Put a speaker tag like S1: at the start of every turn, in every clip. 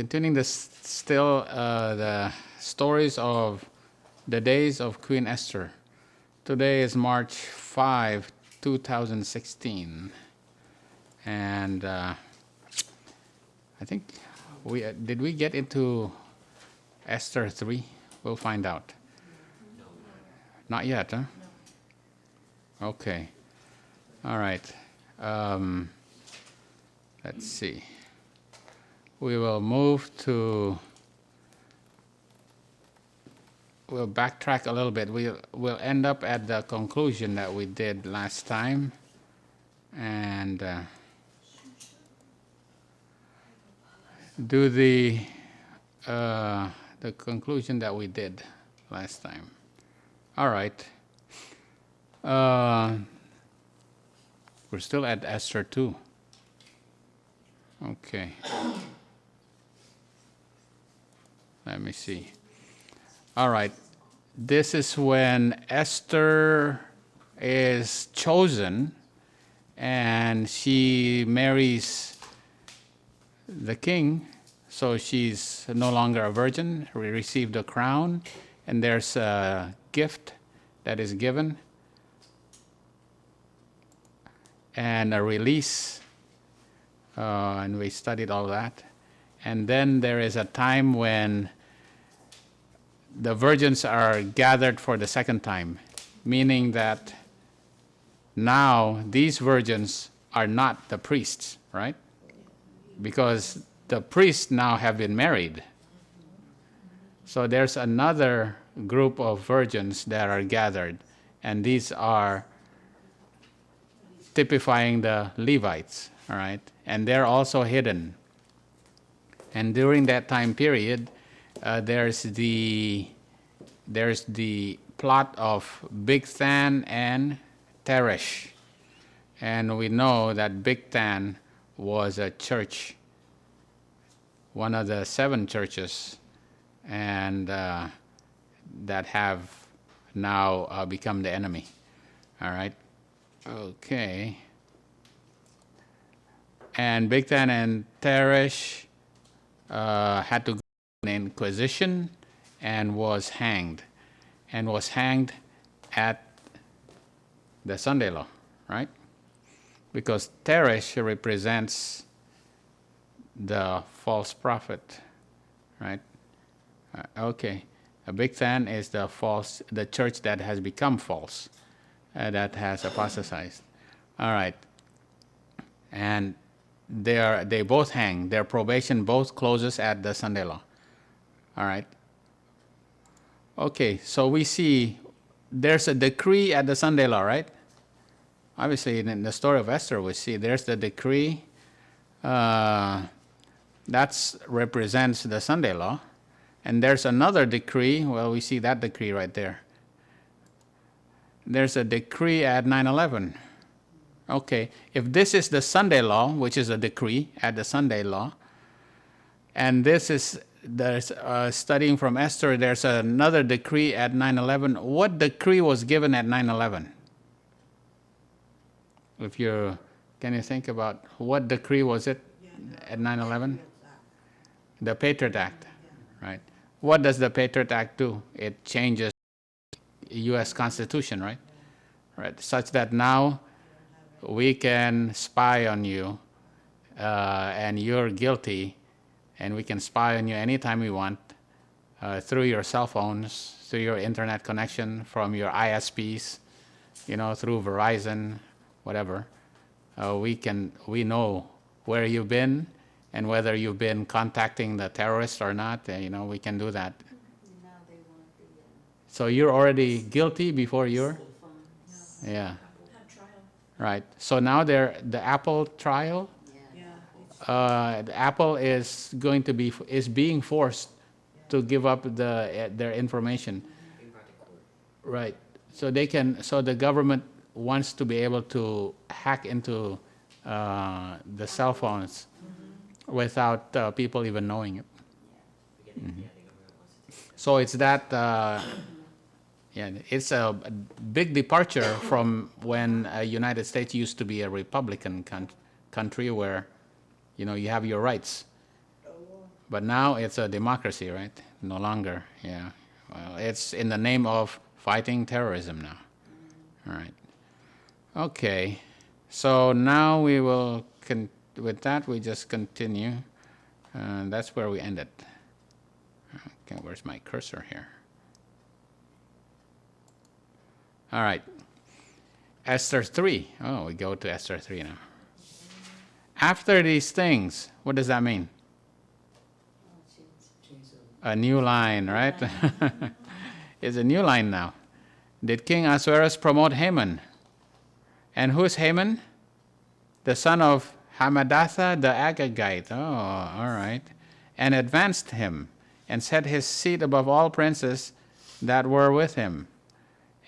S1: continuing this still the stories of the days of Queen Esther. Today is March 5, 2016, and I think did we get into Esther 3? We'll find out. Not yet, huh? Okay. All right. Let's see. We will move to. We'll backtrack a little bit. We'll end up at the conclusion that we did last time, and do the conclusion that we did last time. All right. We're still at Esther 2. Okay. Let me see. All right. This is when Esther is chosen and she marries the king. So she's no longer a virgin. We received a crown, and there's a gift that is given and a release. And we studied all that. And then there is a time when the virgins are gathered for the second time, meaning that now these virgins are not the priests, right? Because the priests now have been married. So there's another group of virgins that are gathered, and these are typifying the Levites, all right? And they're also hidden. And during that time period, there's the plot of Bigthan and Teresh. And we know that Bigthan was a church, one of the 7 churches, and that have now become the enemy. All right? Okay. And Bigthan and Teresh had to go to an inquisition and was hanged. And was hanged at the Sunday law, right? Because Teresh represents the false prophet, right? Okay. A Bigthan is the church that has become false, that has apostatized. All right. And they both hang. Their probation both closes at the Sunday law. All right. Okay, so we see there's a decree at the Sunday law, right? Obviously, in the story of Esther, we see there's the decree. That represents the Sunday law. And there's another decree. Well, we see that decree right there. There's a decree at 9/11. Okay, if this is the Sunday law, which is a decree at the Sunday law, and this is studying from Esther, there's another decree at 9/11. What decree was given at 9/11? Can you think about what decree was it at 9/11? The Patriot Act, right? What does the Patriot Act do? It changes the U.S. Constitution, right? Right, such that now we can spy on you, and you're guilty, and we can spy on you anytime we want, through your cell phones, through your internet connection, from your ISPs, through Verizon, whatever. We know where you've been and whether you've been contacting the terrorists or not. We can do that.
S2: Now they want the.
S1: So you're already guilty before you're. Yeah. Right. So now the Apple trial. The Apple is being forced to give up their information. Right. So the government wants to be able to hack into the cell phones without people even knowing it. Mm-hmm. So it's that. It's a big departure from when United States used to be a Republican country where, you have your rights. But now it's a democracy, right? No longer, yeah. Well, it's in the name of fighting terrorism now. All right. Okay. So now we will, with that, we just continue. That's where we ended. Okay, where's my cursor here? All right. Esther 3. Oh, we go to Esther 3 now. After these things, what does that mean? A new line, right? It's a new line now. Did King Ahasuerus promote Haman? And who is Haman? The son of Hammedatha the Agagite. Oh, all right. And advanced him, and set his seat above all princes that were with him.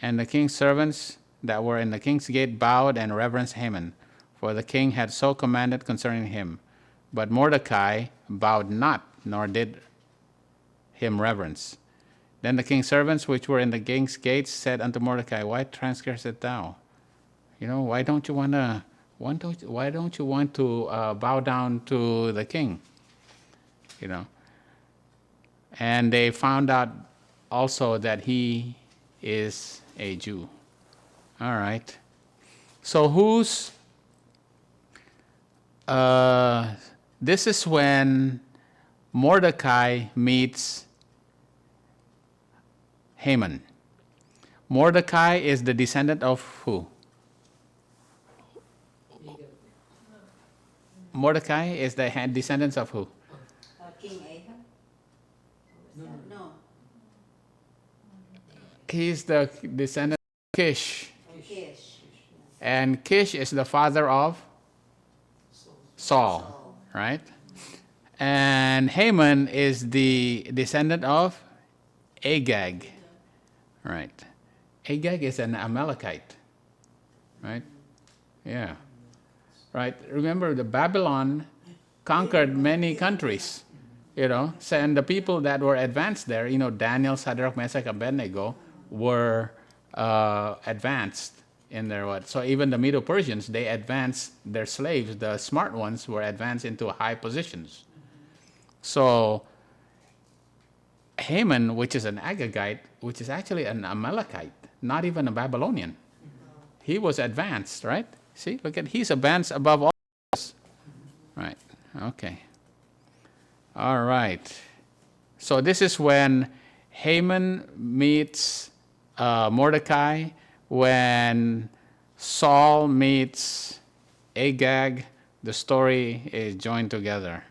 S1: And the king's servants that were in the king's gate bowed and reverenced Haman, for the king had so commanded concerning him. But Mordecai bowed not, nor did him reverence. Then the king's servants which were in the king's gates said unto Mordecai, Why transgressest thou? Why don't you want to bow down to the king? And they found out also that he is a Jew. All right. So this is when Mordecai meets Haman. Mordecai is the descendant of who? Mordecai is the descendant of who?
S2: King Ahab? No.
S1: He's the descendant of Kish.
S2: Kish.
S1: And Kish is the father of Saul, right? And Haman is the descendant of Agag, right? Agag is an Amalekite, right? Yeah. Right? Remember, the Babylon conquered many countries, and the people that were advanced there, Daniel, Shadrach, Meshach, Abednego, were advanced in their what? So even the Medo Persians, they advanced their slaves. The smart ones were advanced into high positions. So Haman, which is an Agagite, which is actually an Amalekite, not even a Babylonian, he was advanced, right? See, he's advanced above all this. Right, okay. All right. So this is when Haman meets Mordecai, when Saul meets Agag. The story is joined together,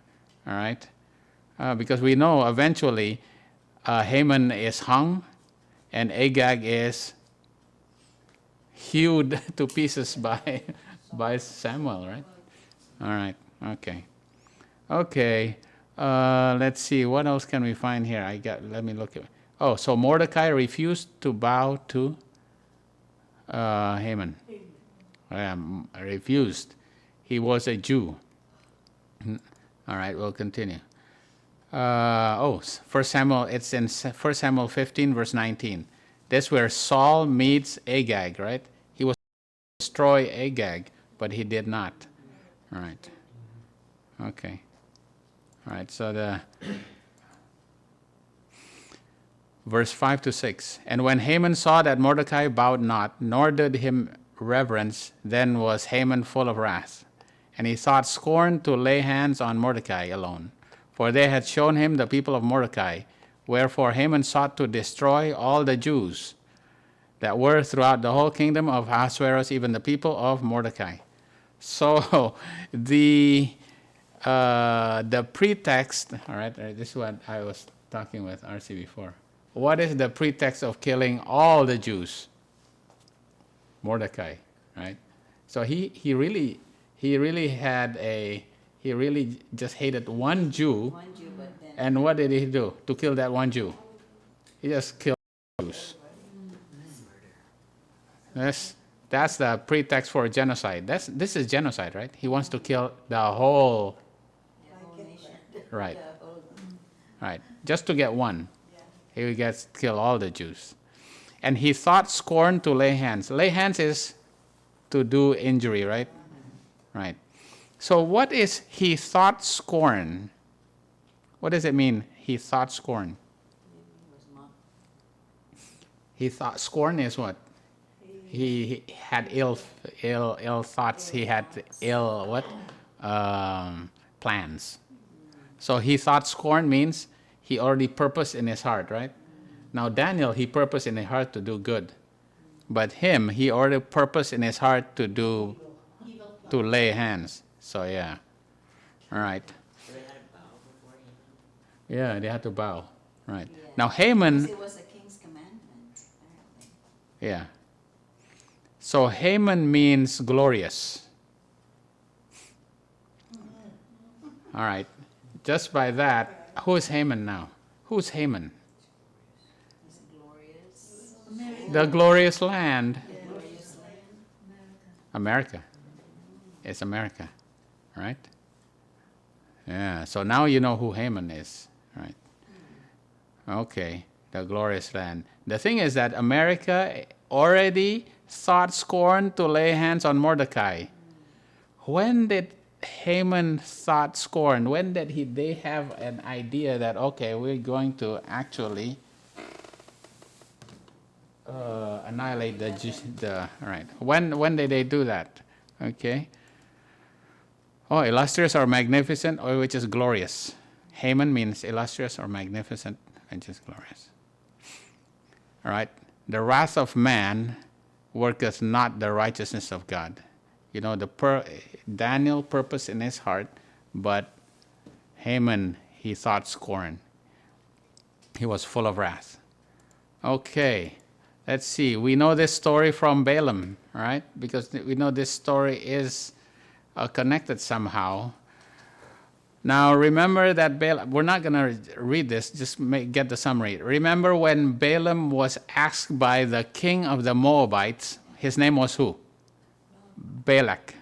S1: all right? Because we know eventually Haman is hung and Agag is hewed to pieces by Samuel, right? All right, okay. Let's see, what else can we find here? Let me look at. Oh, so Mordecai refused to bow to Haman. Refused. He was a Jew. All right, we'll continue. 1 Samuel, it's in 1 Samuel 15, verse 19. That's where Saul meets Agag, right? He was to destroy Agag, but he did not. All right. Okay. All right, so verse 5 to 6. And when Haman saw that Mordecai bowed not, nor did him reverence, then was Haman full of wrath. And he thought scorn to lay hands on Mordecai alone, for they had shown him the people of Mordecai. Wherefore Haman sought to destroy all the Jews that were throughout the whole kingdom of Ahasuerus, even the people of Mordecai. So the pretext, all right, this is what I was talking with RC before. What is the pretext of killing all the Jews? Mordecai, right? So he really just hated one Jew.
S2: But then
S1: And what did he do to kill that one Jew? He just killed Jews. That's the pretext for genocide. This is genocide, right? He wants to kill the whole. Right. Right. Just to get one. He gets kill all the Jews. And he thought scorn to lay hands. Lay hands is to do injury, right? Right. So what is he thought scorn? What does it mean? He thought scorn. He thought scorn is what? He had ill thoughts. He had ill what? Plans. So he thought scorn means he already purposed in his heart, right? Now Daniel, he purposed in his heart to do good. But him, he already purposed in his heart to do, to lay hands. So yeah. All right.
S3: So they had to bow before him.
S1: Yeah, they had to bow. Right.
S2: Yeah.
S1: Now Haman,
S2: It was a king's commandment, apparently.
S1: yeah. So Haman means glorious. All right. Just by that, who is Haman now? Who's Haman?
S2: It's glorious.
S1: The glorious land.
S2: Glorious land.
S1: America. It's America. Right? Yeah. So now you know who Haman is. Right? Okay. The glorious land. The thing is that America already thought scorn to lay hands on Mordecai. When did Haman thought scorn? When did they have an idea that, okay, we're going to actually annihilate the right? When did they do that? Okay. Oh, illustrious or magnificent, or which is glorious. Haman means illustrious or magnificent, which is glorious. All right. The wrath of man worketh not the righteousness of God. You know, Daniel purposed in his heart, but Haman, he thought scorn. He was full of wrath. Okay, let's see. We know this story from Balaam, right? Because we know this story is connected somehow. Now, remember that Balaam, we're not going to read this, just get the summary. Remember when Balaam was asked by the king of the Moabites, his name was who? Balak,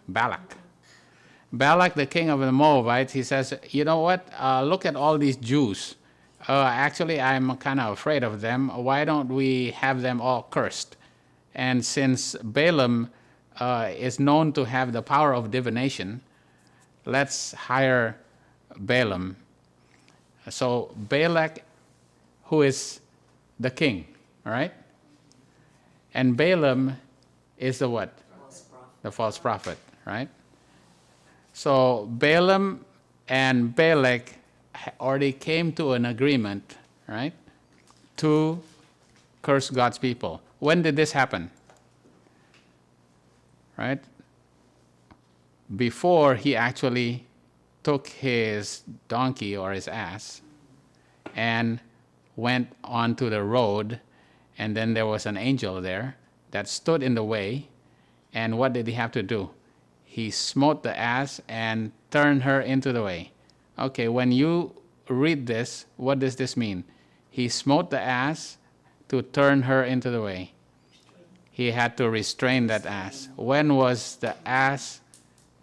S1: the king of the Moabites, he says, you know what, look at all these Jews. Actually, I'm kind of afraid of them. Why don't we have them all cursed? And since Balaam is known to have the power of divination, let's hire Balaam. So Balak, who is the king, all right? And Balaam is the what? The false prophet, right? So Balaam and Balak already came to an agreement, right, to curse God's people. When did this happen? Right? Before he actually took his donkey or his ass and went onto the road, and then there was an angel there that stood in the way. And what did he have to do? He smote the ass and turned her into the way. Okay, when you read this, what does this mean? He smote the ass to turn her into the way. He had to restrain that ass. When was the ass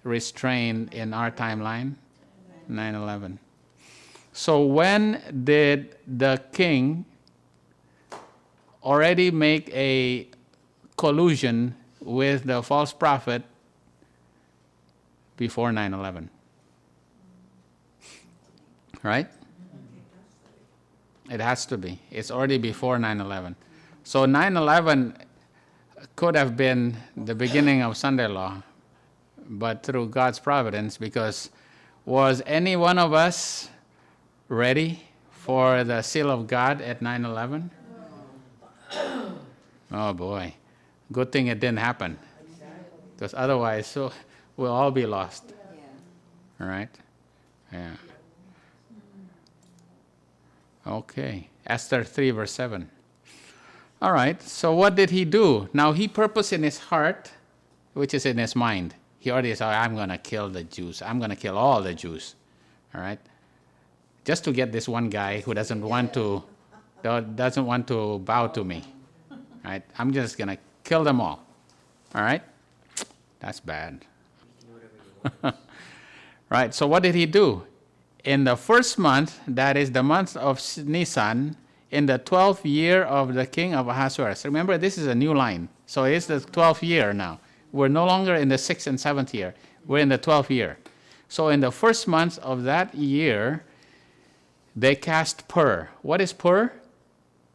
S1: restrained in our timeline? 9/11. So when did the king already make a collusion with the false prophet? Before 9/11. Right? It has to be. It's already before 9/11. So 9/11 could have been the beginning of Sunday law, but through God's providence, because was any one of us ready for the seal of God at 9/11? Oh boy. Good thing it didn't happen. Because otherwise, we'll all be lost.
S2: Yeah.
S1: All right? Yeah. Okay. Esther 3, verse 7. All right. So what did he do? Now, he purposed in his heart, which is in his mind. He already said, I'm going to kill the Jews. I'm going to kill all the Jews. All right? Just to get this one guy who doesn't want to bow to me. Right? I'm just going to kill them all. All right? That's bad.
S3: You can do whatever you want.
S1: Right, so what did he do? In the first month, that is the month of Nisan, in the 12th year of the king of Ahasuerus. Remember, this is a new line. So it's the 12th year now. We're no longer in the 6th and 7th year. We're in the 12th year. So in the first month of that year, They cast pur. What is pur?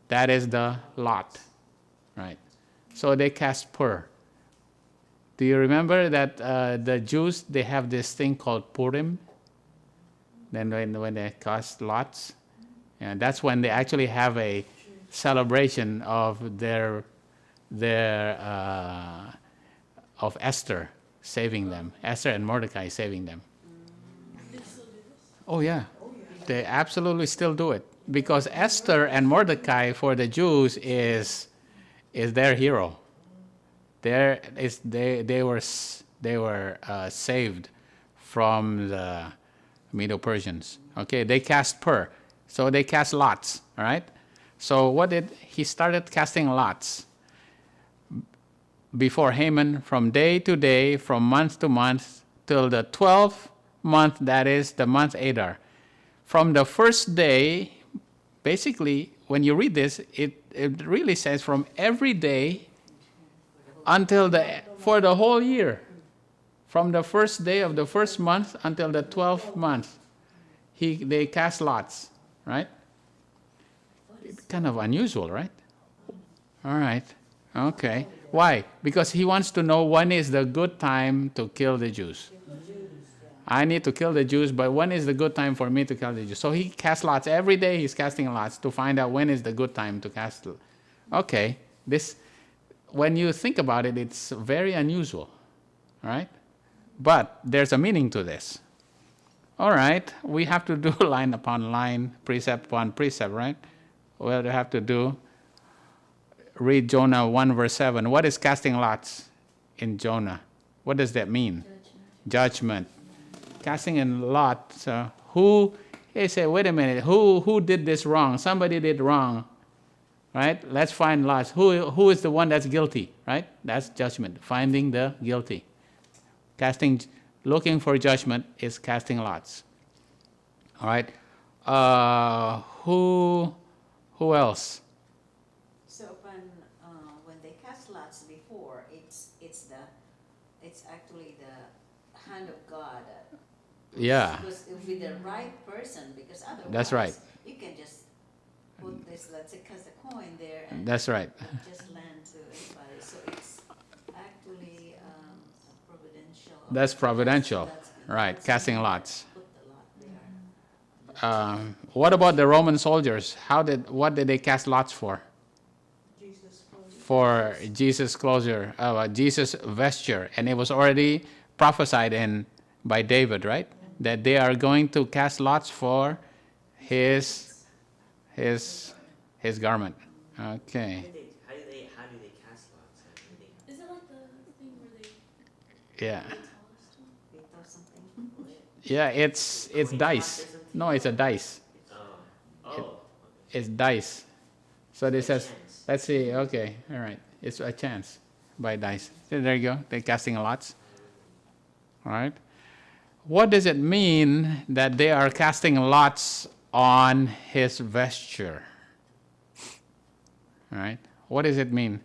S1: That is the lot, right? So they cast pur. Do you remember that the Jews, they have this thing called Purim? Then when they cast lots, and that's when they actually have a celebration of their of Esther saving them, Esther and Mordecai saving them. Oh yeah, they absolutely still do it because Esther and Mordecai for the Jews is their hero. They were saved from the Medo Persians. Okay, they cast pur, so they cast lots. All right. So he started casting lots before Haman from day to day, from month to month, till the 12th month, that is the month Adar. From the first day, basically, when you read this, it really says from every day until for the whole year. From the first day of the first month until the 12th month, they cast lots, right? It's kind of unusual, right? All right. Okay. Why? Because he wants to know when is the good time to kill the Jews. I need to kill the Jews, but when is the good time for me to kill the Jews? So he casts lots. Every day he's casting lots to find out when is the good time to cast. Okay. When you think about it, it's very unusual. All right? But there's a meaning to this. All right. We have to do line upon line, precept upon precept, right? What do we have to do? Read Jonah 1 verse 7. What is casting lots in Jonah? What does that mean? Judgment. Casting in lots. They say, wait a minute, who did this wrong? Somebody did wrong. Right? Let's find lots. Who is the one that's guilty? Right? That's judgment. Finding the guilty. Looking for judgment is casting lots. All right. Who else?
S2: So when they cast lots before, it's actually the hand of God.
S1: Yeah.
S2: Because it will be the right person, because otherwise
S1: That's right.
S2: you can just put this, let's say, cast a coin there, and
S1: That's right.
S2: it just land to anybody. So it's actually providential.
S1: That's providential.
S2: That's
S1: Right. Casting lots.
S2: Put the lot there.
S1: What about the Roman soldiers? What did they cast lots for? For Jesus' closure, Jesus' vesture, and it was already prophesied by David, right? That they are going to cast lots for his garment. Okay.
S3: How do they cast lots?
S4: Is it like the thing where they
S1: Yeah.
S2: They throw something.
S1: Yeah. It's dice. No, it's a dice.
S3: Oh.
S1: It's dice. So this says,
S3: Chance.
S1: let's see. Okay. All right. It's a chance by dice. So there you go. They're casting lots. All right. What does it mean that they are casting lots on his vesture? All right. What does it mean?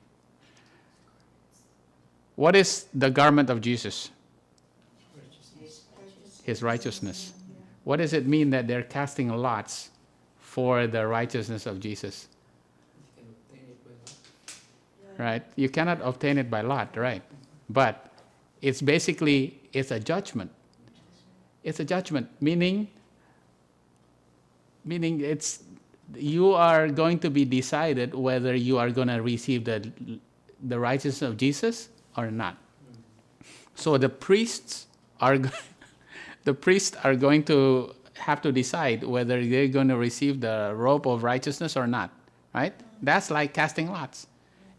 S1: What is the garment of Jesus? His righteousness. What does it mean that they're casting lots for the righteousness of Jesus? Right? You cannot obtain it by lot, right? But it's a judgment. It's a judgment, meaning you are going to be decided whether you are going to receive the righteousness of Jesus or not. So the priests are going to have to decide whether they're going to receive the robe of righteousness or not, right? That's like casting lots.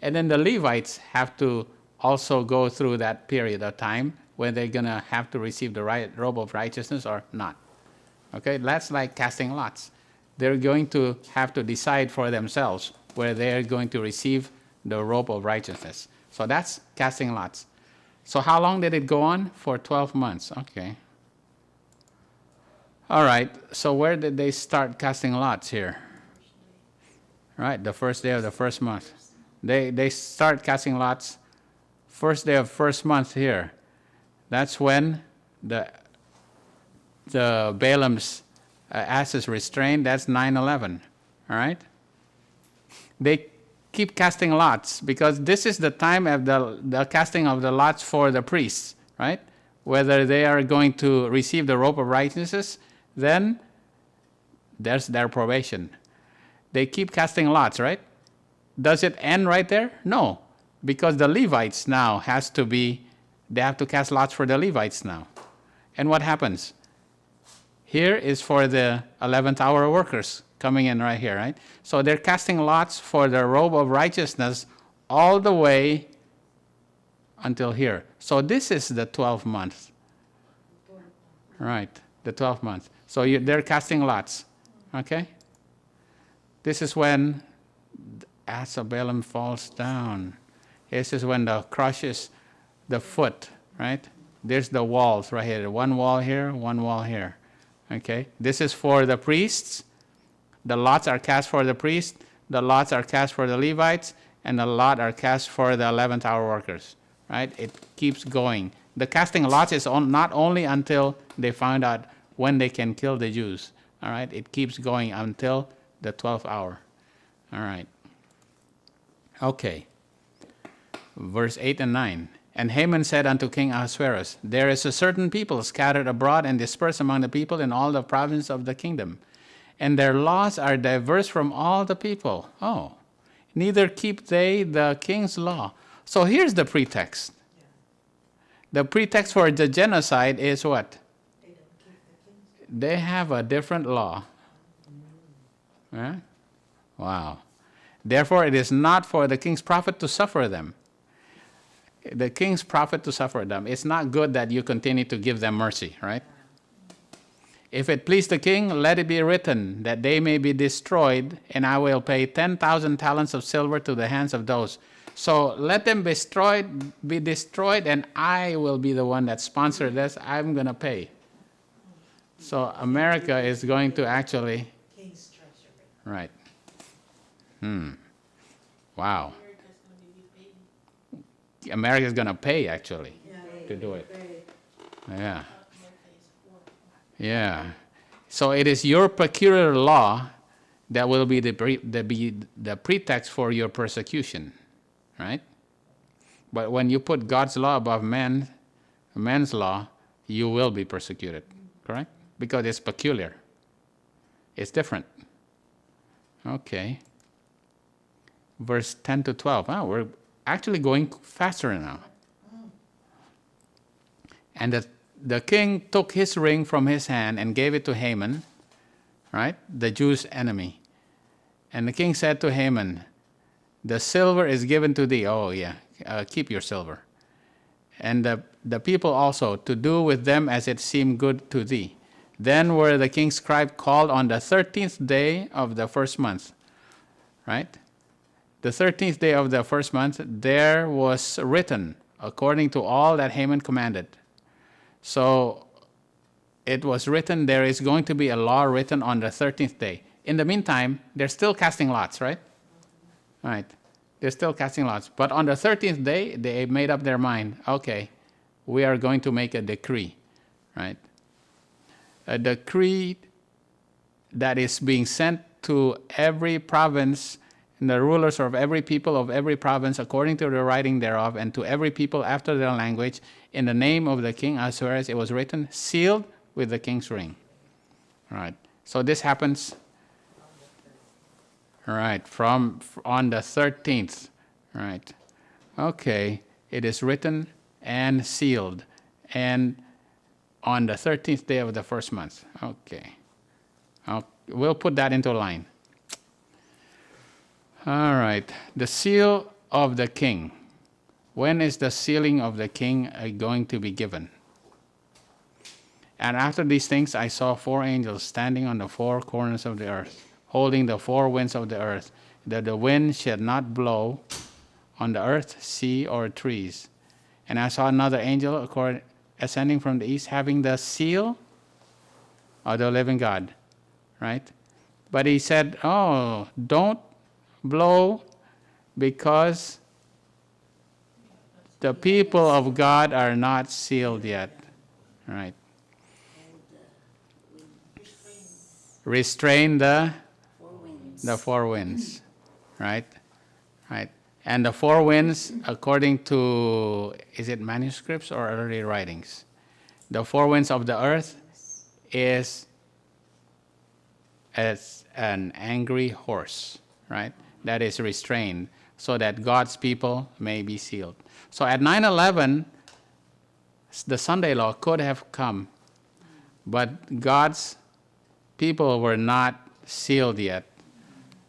S1: And then the Levites have to also go through that period of time when they're going to have to receive the robe of righteousness or not. Okay, that's like casting lots. They're going to have to decide for themselves whether they're going to receive the robe of righteousness. So that's casting lots. So how long did it go on? For 12 months. Okay. All right, so where did they start casting lots here? Right, the first day of the first month. They start casting lots first day of first month here. That's when the Balaam's ass is restrained, that's 9/11. All right? They keep casting lots because this is the time of the casting of the lots for the priests, right? Whether they are going to receive the robe of righteousness, then there's their probation. They keep casting lots, right? Does it end right there? No, because the Levites now they have to cast lots for the Levites now. And what happens? Here is for the 11th hour workers coming in right here, right? So they're casting lots for the robe of righteousness all the way until here. So this is the 12 months. Right, the 12 months. So they're casting lots, okay? This is when the ass of Balaam falls down. This is when the crushes the foot, right? There's the walls right here. One wall here, one wall here. Okay? This is for the priests. The lots are cast for the priests. The lots are cast for the Levites. And the lot are cast for the 11th hour workers. Right? It keeps going. The casting lots is not only until they find out when they can kill the Jews. All right? It keeps going until the 12th hour. All right. Okay. Verse 8 and 9. And Haman said unto King Ahasuerus, There is a certain people scattered abroad and dispersed among the people in all the provinces of the kingdom, and their laws are diverse from all the people. Oh, neither keep they the king's law. So here's the pretext. The pretext for the genocide is what? They have a different law. Right? Wow. Therefore, it is not for the king's prophet to suffer them. The king's prophet to suffer them. It's not good that you continue to give them mercy, right? If it please the king, let it be written that they may be destroyed, and I will pay 10,000 talents of silver to the hands of those. So let them be destroyed, and I will be the one that sponsored this. I'm going to pay. So America is going to actually...
S5: King's treasury.
S1: Right. Wow. America's going to pay, actually, to do it. Yeah. Yeah. So it is your peculiar law that will be the pretext for your persecution, right? But when you put God's law above man's law, you will be persecuted, correct? Because it's peculiar. It's different. Okay. Verse 10 to 12. Oh, we're actually going faster now. And the king took his ring from his hand and gave it to Haman, right? The Jews' enemy. And the king said to Haman, the silver is given to thee. Oh, yeah, keep your silver. And the people also, to do with them as it seemed good to thee. Then were the king's scribe called on the 13th day of the first month, right? The 13th day of the first month, there was written, according to all that Haman commanded. So it was written, there is going to be a law written on the 13th day. In the meantime, they're still casting lots, right? Right. They're still casting lots. But on the 13th day, they made up their mind, okay, we are going to make a decree, right? A decree that is being sent to every province, and the rulers of every people of every province according to the writing thereof, and to every people after their language, in the name of the king Ahasuerus, it was written, sealed with the king's ring. All right. So this happens, all right, on the 13th. All right. Okay. It is written and sealed, and on the 13th day of the first month. Okay. We'll put that into a line. All right. The seal of the king. When is the sealing of the king going to be given? And after these things, I saw 4 angels standing on the 4 corners of the earth, holding the 4 winds of the earth, that the wind should not blow on the earth, sea, or trees. And I saw another angel ascending from the east, having the seal of the living God, right? But he said, oh, don't blow, because the people of God are not sealed yet, right? restrain the
S2: Four winds.
S1: four winds, right? Right. And the four winds, according to, is it manuscripts or early writings? The four winds of the earth is as an angry horse, right? That is restrained so that God's people may be sealed. So at 9/11, the Sunday law could have come, but God's people were not sealed yet.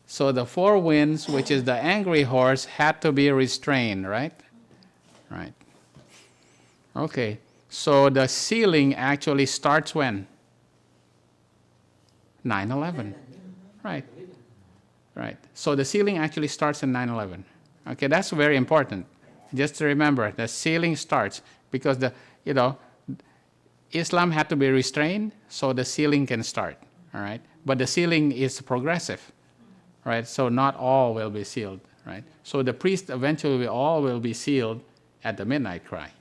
S1: So the four winds, which is the angry horse, had to be restrained, right? Right. Okay. So the sealing actually starts when? 9/11. Right. Right. So the sealing actually starts in 9/11. Okay, that's very important. Just to remember, the sealing starts because Islam had to be restrained so the sealing can start. All right. But the sealing is progressive. Right? So not all will be sealed, right? So the priest eventually all will be sealed at the midnight cry.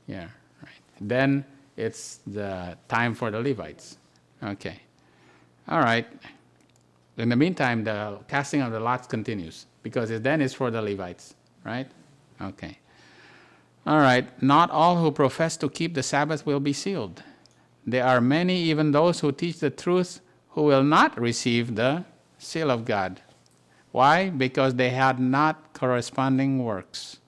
S1: Yeah, right. Then it's the time for the Levites. Okay. All right. In the meantime, the casting of the lots continues because then it's for the Levites, right? Okay. All right. Not all who profess to keep the Sabbath will be sealed. There are many, even those who teach the truth, who will not receive the seal of God. Why? Because they had not corresponding works.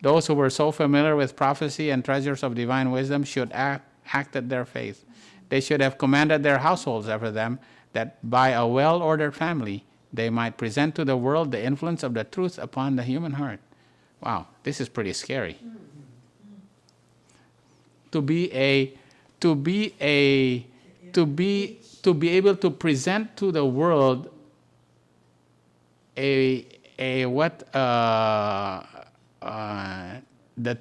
S1: Those who were so familiar with prophecy and treasures of divine wisdom should act at their faith. They should have commanded their households after them, that by a well-ordered family they might present to the world the influence of the truth upon the human heart. Wow, this is pretty scary. To be able to present to the world the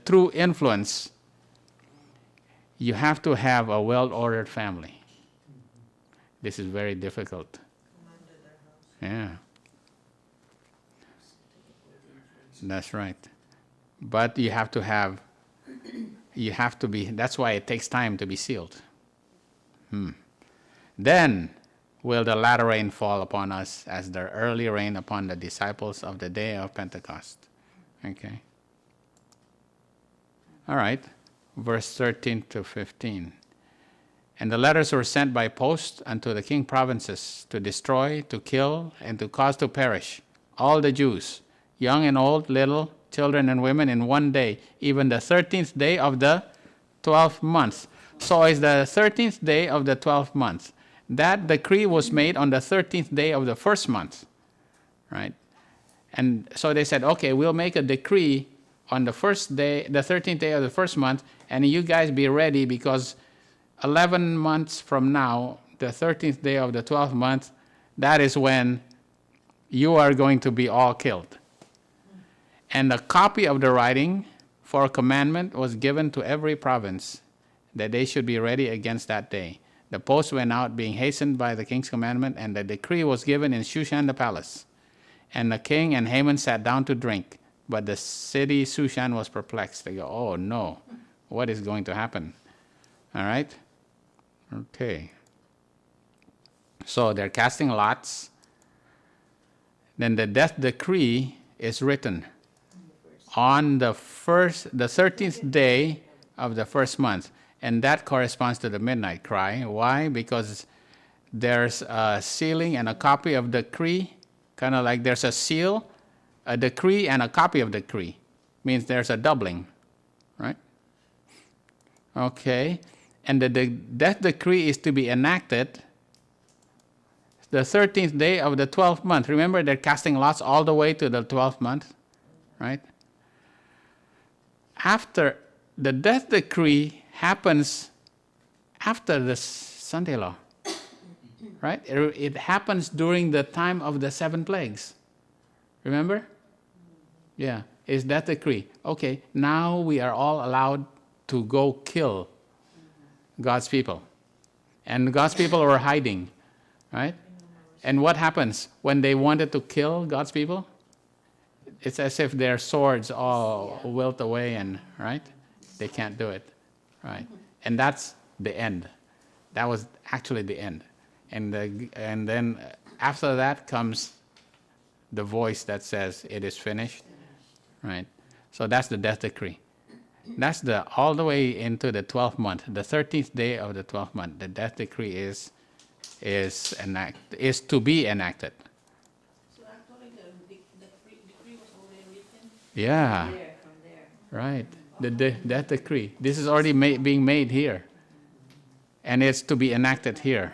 S1: true influence, you have to have a well-ordered family. This is very difficult. Yeah. That's right. But you have to be, that's why it takes time to be sealed. Then will the latter rain fall upon us as the early rain upon the disciples of the day of Pentecost. Okay. All right. Verse 13 to 15. And the letters were sent by post unto the king provinces to destroy, to kill, and to cause to perish all the Jews, young and old, little, children and women, in one day, even the 13th day of the 12th month. So it's the 13th day of the 12th month. That decree was made on the 13th day of the first month, right? And so they said, okay, we'll make a decree on the first day, the 13th day of the first month, and you guys be ready because 11 months from now, the 13th day of the 12th month, that is when you are going to be all killed. And a copy of the writing for a commandment was given to every province that they should be ready against that day. The post went out, being hastened by the king's commandment, and the decree was given in Shushan the palace. And the king and Haman sat down to drink, but the city Shushan was perplexed. They go, oh no, what is going to happen? All right? Okay. So they're casting lots. Then the death decree is written on the 13th day of the first month. And that corresponds to the midnight cry. Why? Because there's a sealing and a copy of decree, kind of like there's a seal, a decree, and a copy of decree. Means there's a doubling, right? Okay. And the death decree is to be enacted the 13th day of the 12th month. Remember, they're casting lots all the way to the 12th month, right? After the death decree happens after the Sunday law, right? It happens during the time of the 7 plagues. Remember? Yeah, is that decree? Okay, now we are all allowed to go kill God's people. And God's people were hiding, right? And what happens when they wanted to kill God's people? It's as if their swords all wilt away and, right? They can't do it, right? And that's the end. That was actually the end. And then after that comes the voice that says it is finished, right? So that's the death decree. That's all the way into the 12th month, the 13th day of the 12th month. The death decree is to be enacted.
S4: So actually, the decree was already written.
S1: Yeah,
S2: From there.
S1: right. The death decree. This is already being made here, and it's to be enacted here,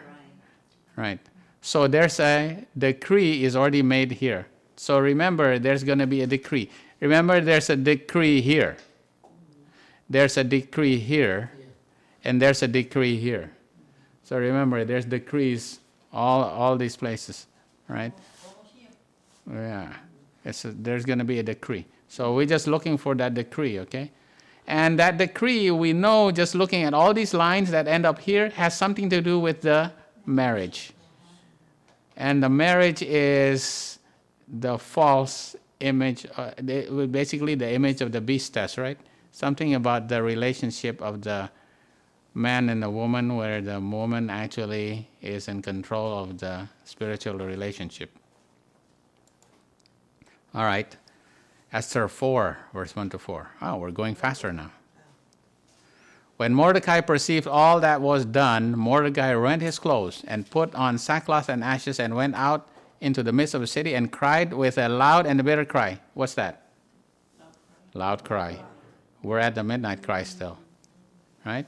S1: right? So there's a decree is already made here. So remember, there's going to be a decree. Remember, there's a decree here. There's a decree here, and there's a decree here. So remember, there's decrees all these places, right? Yeah, there's going to be a decree. So we're just looking for that decree, okay? And that decree, we know, just looking at all these lines that end up here, has something to do with the marriage. And the marriage is the false image, basically the image of the beast test, right? Something about the relationship of the man and the woman, where the woman actually is in control of the spiritual relationship. All right. Esther 4, verse 1 to 4. Oh, we're going faster now. When Mordecai perceived all that was done, Mordecai rent his clothes and put on sackcloth and ashes and went out into the midst of the city and cried with a loud and a bitter cry. What's that? Loud cry. We're at the midnight cry still, right?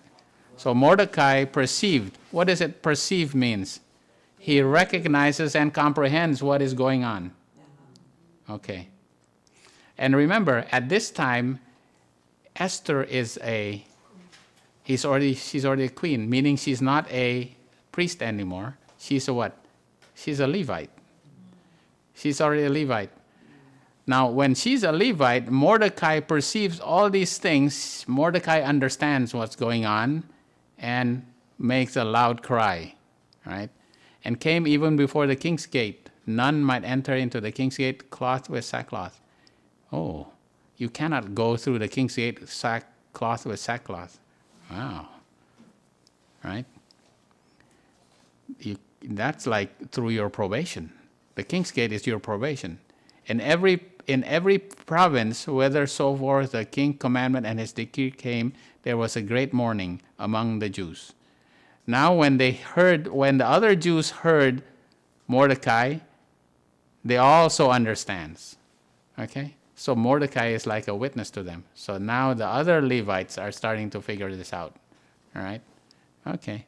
S1: So Mordecai perceived. What does it perceive means? He recognizes and comprehends what is going on. Okay. And remember, at this time, Esther she's already a queen, meaning she's not a priest anymore. She's a what? She's a Levite. She's already a Levite. Now, when she's a Levite, Mordecai perceives all these things. Mordecai understands what's going on and makes a loud cry, right? And came even before the king's gate. None might enter into the king's gate clothed with sackcloth. Oh, you cannot go through the king's gate sackcloth with sackcloth. Wow. Right? That's like through your probation. The king's gate is your probation. In every province, whithersoever the king's commandment and his decree came, there was a great mourning among the Jews. Now when the other Jews heard Mordecai, they also understands. Okay? So Mordecai is like a witness to them. So now the other Levites are starting to figure this out. All right? Okay.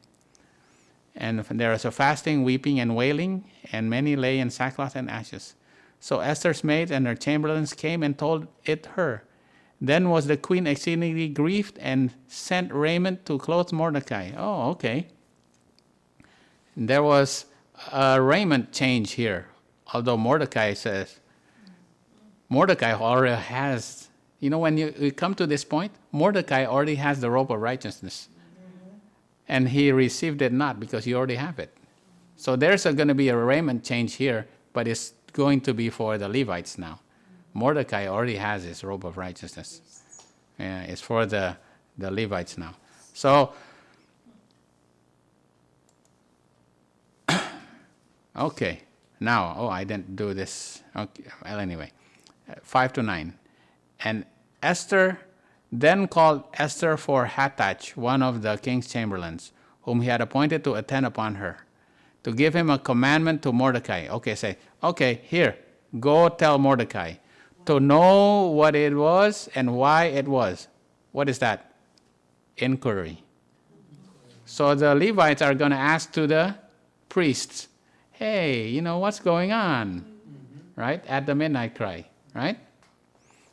S1: And there was a fasting, weeping, and wailing, and many lay in sackcloth and ashes. So Esther's maids and her chamberlains came and told it her. Then was the queen exceedingly grieved and sent raiment to clothe Mordecai. Oh, okay. There was a raiment change here, although Mordecai already has, when you come to this point, Mordecai already has the robe of righteousness. And he received it not because you already have it. So there's going to be a raiment change here, but it's going to be for the Levites now. Mordecai already has his robe of righteousness. Yeah, it's for the Levites now. So, okay. Now, I didn't do this. Okay. Well, anyway, 5 to 9. And Esther then called Esther for Hathach, one of the king's chamberlains, whom he had appointed to attend upon her, to give him a commandment to Mordecai. Okay, say, okay, here, go tell Mordecai to know what it was and why it was. What is that? Inquiry. So the Levites are going to ask to the priests, hey, what's going on? Right? At the midnight cry, right?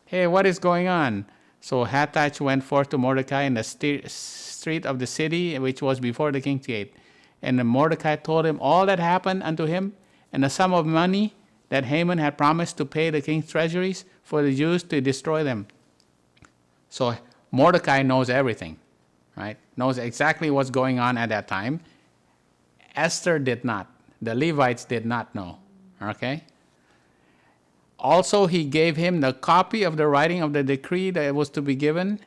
S1: Hey, what is going on? So Hathach went forth to Mordecai in the street of the city, which was before the king's gate. And Mordecai told him all that happened unto him, and the sum of money that Haman had promised to pay the king's treasuries for the Jews to destroy them. So Mordecai knows everything, right? Knows exactly what's going on at that time. Esther did not. The Levites did not know, okay? Also, he gave him the copy of the writing of the decree that was to be given,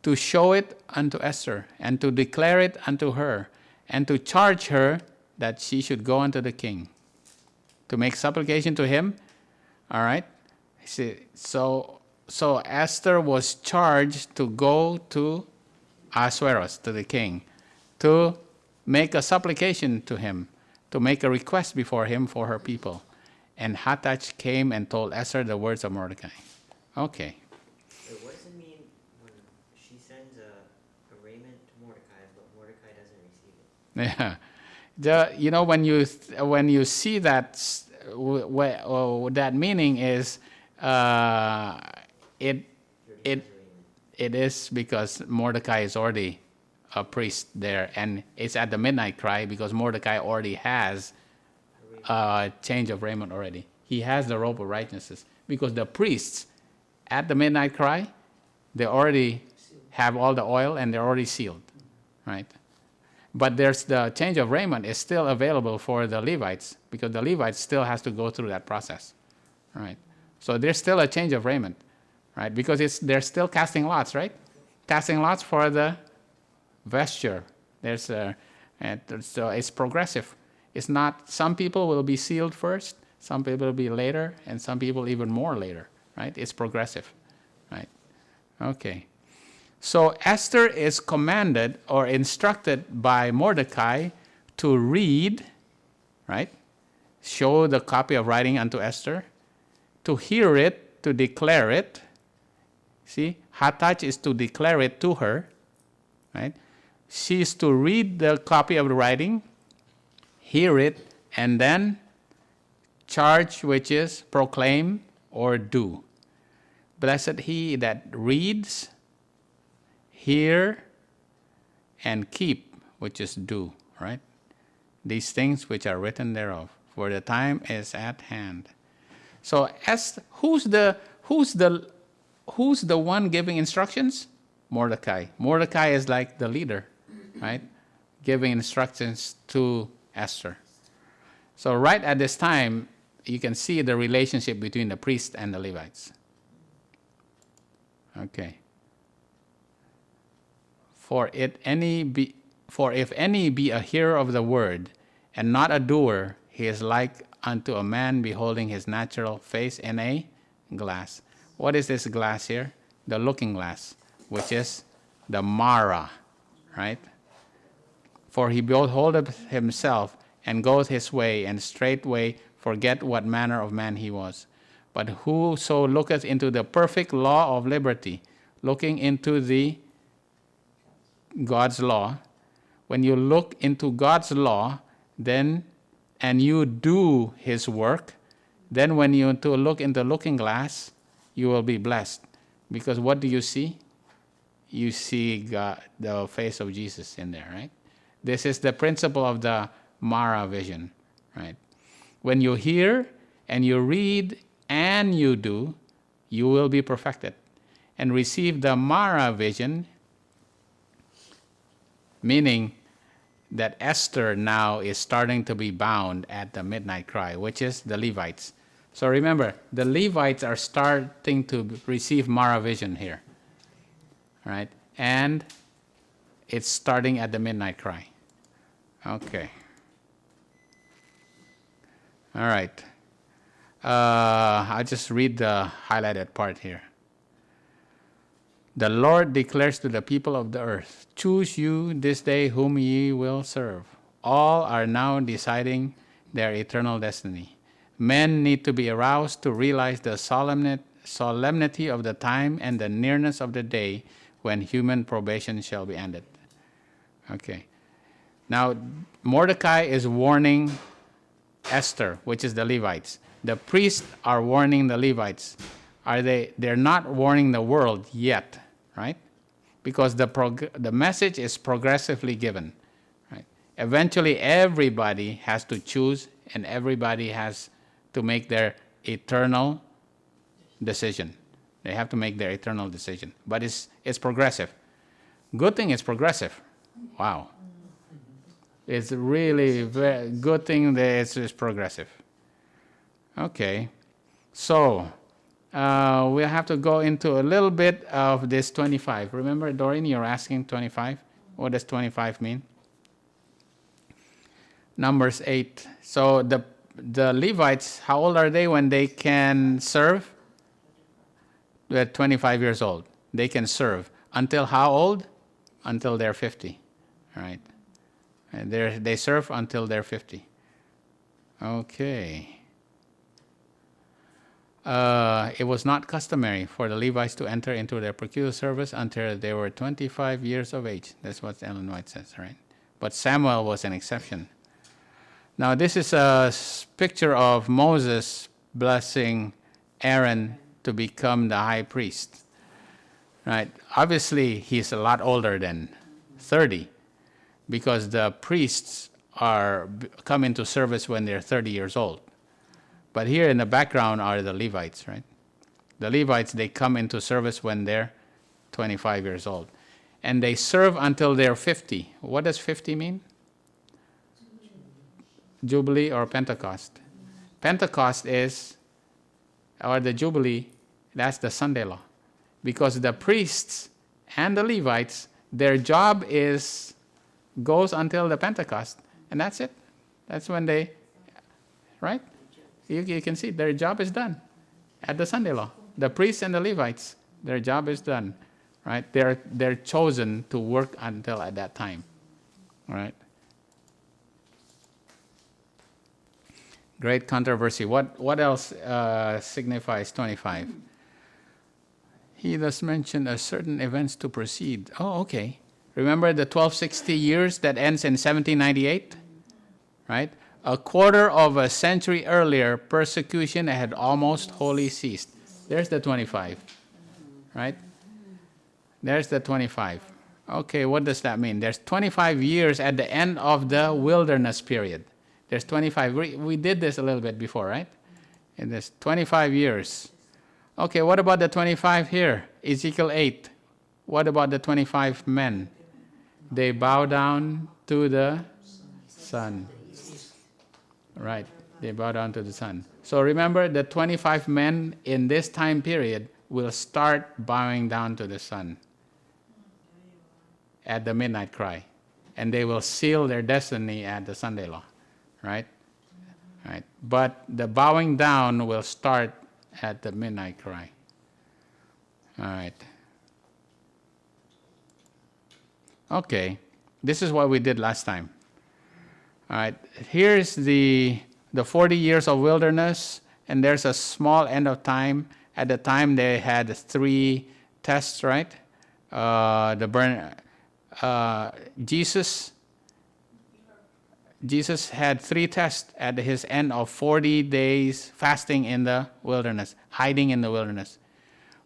S1: to show it unto Esther, and to declare it unto her, and to charge her that she should go unto the king to make supplication to him. All right. So Esther was charged to go to Ahasuerus, to the king, to make a supplication to him, to make a request before him for her people. And Hathach came and told Esther the words of Mordecai. Okay.
S3: So what does it mean when she sends a raiment to Mordecai, but Mordecai doesn't receive it?
S1: Yeah. When you see that, that meaning is it is because Mordecai is already a priest there, and it's at the midnight cry because Mordecai already has a change of raiment already. He has the robe of righteousness because the priests at the midnight cry, they already have all the oil and they're already sealed, right? But there's the change of raiment is still available for the Levites because the Levites still has to go through that process, right? So there's still a change of raiment, right? Because they're still casting lots, right? Casting lots for the vesture. So it's progressive. It's not, some people will be sealed first, some people will be later, and some people even more later, right? It's progressive, right? Okay. So Esther is commanded or instructed by Mordecai to read, right? Show the copy of writing unto Esther, to hear it, to declare it. See, Hathach is to declare it to her, right? She is to read the copy of the writing, hear it, and then charge, which is proclaim or do. Blessed he that reads, hear, and keep, which is do, right? These things which are written thereof, for the time is at hand. So who's the one giving instructions? Mordecai. Mordecai is like the leader, right? Giving instructions to Esther. So right at this time, you can see the relationship between the priests and the Levites. Okay. For if any be a hearer of the word and not a doer, he is like unto a man beholding his natural face in a glass. What is this glass here? The looking glass, which is the Mara, right? For he beholdeth himself and goeth his way, and straightway forget what manner of man he was. But whoso looketh into the perfect law of liberty, looking into the God's law, when you look into God's law, then and you do his work, then when you look into looking glass, you will be blessed. Because what do you see? You see God, the face of Jesus in there, right? This is the principle of the Mara vision, right? When you hear and you read and you do, you will be perfected and receive the Mara vision, meaning that Esther now is starting to be bound at the midnight cry, which is the Levites. So remember, the Levites are starting to receive Mara vision here, right? And it's starting at the midnight cry. Okay. All right. I'll just read the highlighted part here. The Lord declares to the people of the earth, choose you this day whom ye will serve. All are now deciding their eternal destiny. Men need to be aroused to realize the solemnity of the time and the nearness of the day when human probation shall be ended. Okay. Now, Mordecai is warning Esther, which is the Levites. The priests are warning the Levites. They're not warning the world yet, right? Because the message is progressively given, right? Eventually, everybody has to choose, and everybody has to make their eternal decision. They have to make their eternal decision. But it's progressive. Good thing it's progressive. Wow. It's really very good thing that it's progressive. Okay. So, we'll have to go into a little bit of this 25. Remember, Doreen, you're asking 25? What does 25 mean? Numbers 8. So the Levites, how old are they when they can serve? They're 25 years old. They can serve. Until how old? Until they're 50. All right. And they serve until they're 50. Okay. It was not customary for the Levites to enter into their peculiar service until they were 25 years of age. That's what Ellen White says, right? But Samuel was an exception. Now, this is a picture of Moses blessing Aaron to become the high priest, right? Obviously, he's a lot older than 30 because the priests come into service when they're 30 years old. But here in the background are the Levites, right? The Levites, they come into service when they're 25 years old. And they serve until they're 50. What does 50 mean? Jubilee or Pentecost. Pentecost is, or the Jubilee, that's the Sunday law. Because the priests and the Levites, their job goes until the Pentecost. And that's it. That's when they, right? You can see their job is done at the Sunday law. The priests and the Levites, their job is done, right? They're chosen to work until at that time, right? Great controversy. What else signifies 25? He thus mentioned a certain events to proceed. Oh, okay. Remember the 1260 years that ends in 1798, right? A quarter of a century earlier, persecution had almost wholly ceased. There's the 25, right? There's the 25. Okay, what does that mean? There's 25 years at the end of the wilderness period. There's 25. We did this a little bit before, right? And there's 25 years. Okay, what about the 25 here? Ezekiel 8. What about the 25 men? They bow down to the sun. Right, they bow down to the sun. So remember, the 25 men in this time period will start bowing down to the sun at the midnight cry. And they will seal their destiny at the Sunday law. Right? Right. But the bowing down will start at the midnight cry. All right. Okay. This is what we did last time. All right. Here's the 40 years of wilderness, and there's a small end of time. At the time, they had 3 tests, right? Jesus had 3 tests at his end of 40 days fasting in the wilderness, hiding in the wilderness.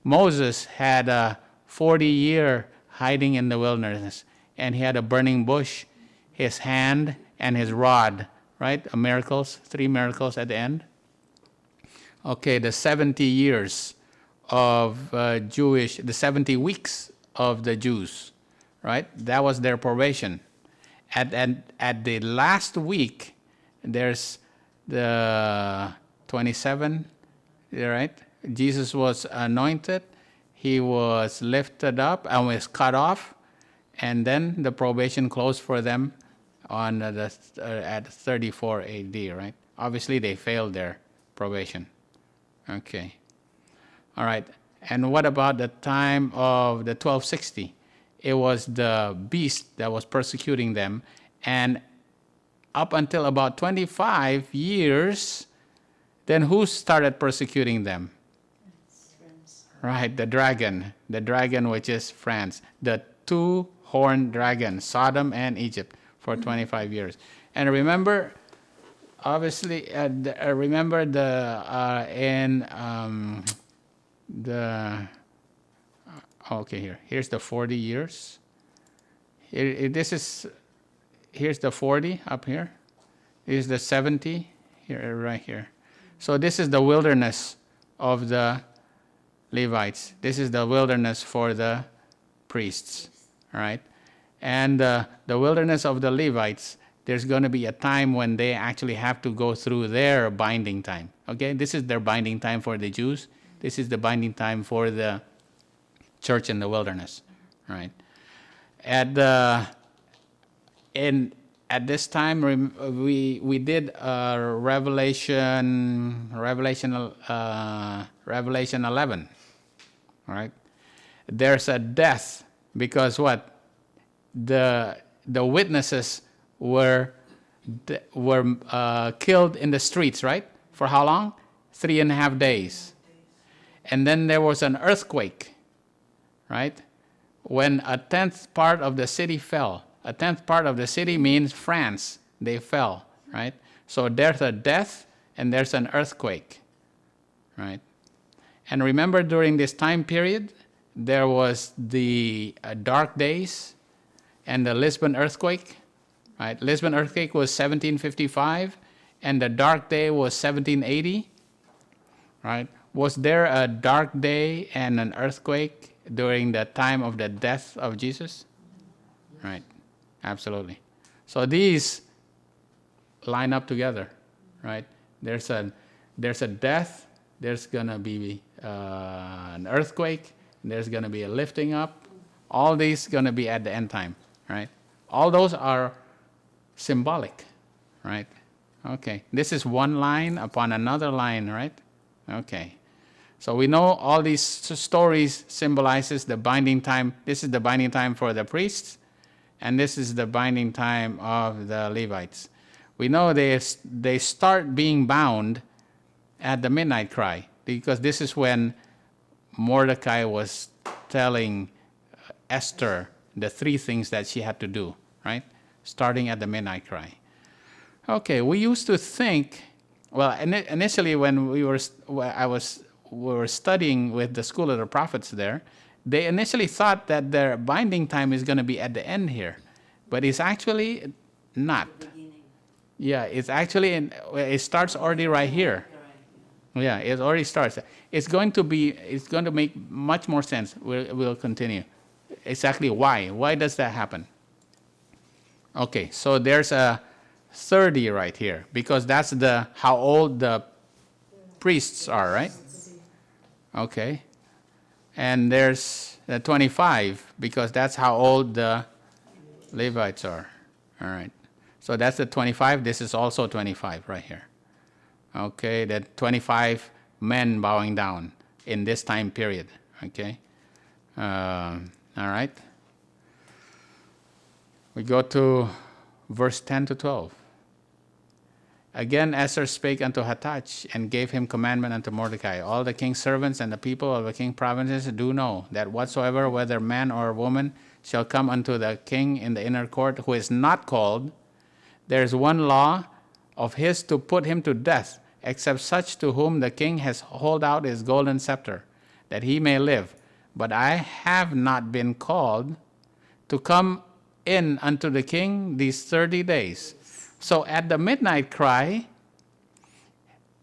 S1: Moses had a 40-year hiding in the wilderness, and he had a burning bush, his hand, and his rod, right? 3 miracles at the end. Okay, the 70 years of the 70 weeks of the Jews, right? That was their probation. At the last week, there's the 27, right? Jesus was anointed, he was lifted up and was cut off, and then the probation closed for them at 34 AD, right? Obviously, they failed their probation. Okay. All right. And what about the time of the 1260? It was the beast that was persecuting them. And up until about 25 years, then who started persecuting them?
S2: France.
S1: Right, the dragon which is France. The 2-horned dragon, Sodom and Egypt, for 25 years. And remember, obviously, remember here's the 40 years. Here's the 40 up here. Here's the 70 here, right here. So this is the wilderness of the Levites. This is the wilderness for the priests, right? And the wilderness of the Levites, there's going to be a time when they actually have to go through their binding time. Okay, this is their binding time for the Jews. This is the binding time for the church in the wilderness, right? at this time, we did Revelation 11, all right? There's a death because what? The witnesses were killed in the streets, right? For how long? 3.5 days. And then there was an earthquake, right? When a 10th part of the city fell. A 10th part of the city means France. They fell, right? So there's a death and there's an earthquake, right? And remember, during this time period, there was the dark days and the Lisbon earthquake, right? Lisbon earthquake was 1755, and the dark day was 1780, right? Was there a dark day and an earthquake during the time of the death of Jesus? Right, absolutely. So these line up together, right? There's a death, there's gonna be an earthquake, there's gonna be a lifting up. All these gonna be at the end time, right? All those are symbolic, right? Okay, this is one line upon another line, right? Okay, so we know all these stories symbolizes the binding time. This is the binding time for the priests, and this is the binding time of the Levites. We know they start being bound at the midnight cry, because this is when Mordecai was telling Esther the 3 things that she had to do, right? Starting at the midnight cry. Okay, we used to think, well, initially when we were studying with the School of the Prophets there, they initially thought that their binding time is going to be at the end here, but it's actually not.
S2: Beginning.
S1: Yeah, it's actually it starts already right here. Yeah, it already starts. It's going to make much more sense. We'll continue. Exactly why? Why does that happen? Okay, so there's a 30 right here, because that's how old the priests are, right? Okay. And there's the 25, because that's how old the Levites are. All right. So that's the 25. This is also 25 right here. Okay, the 25 men bowing down in this time period. Okay. All right. We go to verse 10 to 12. Again, Esther spake unto Hathach, and gave him commandment unto Mordecai. All the king's servants and the people of the king's provinces do know that whatsoever, whether man or woman, shall come unto the king in the inner court, who is not called, there is one law of his to put him to death, except such to whom the king has hold out his golden scepter, that he may live. But I have not been called to come in unto the king these 30 days. So at the midnight cry,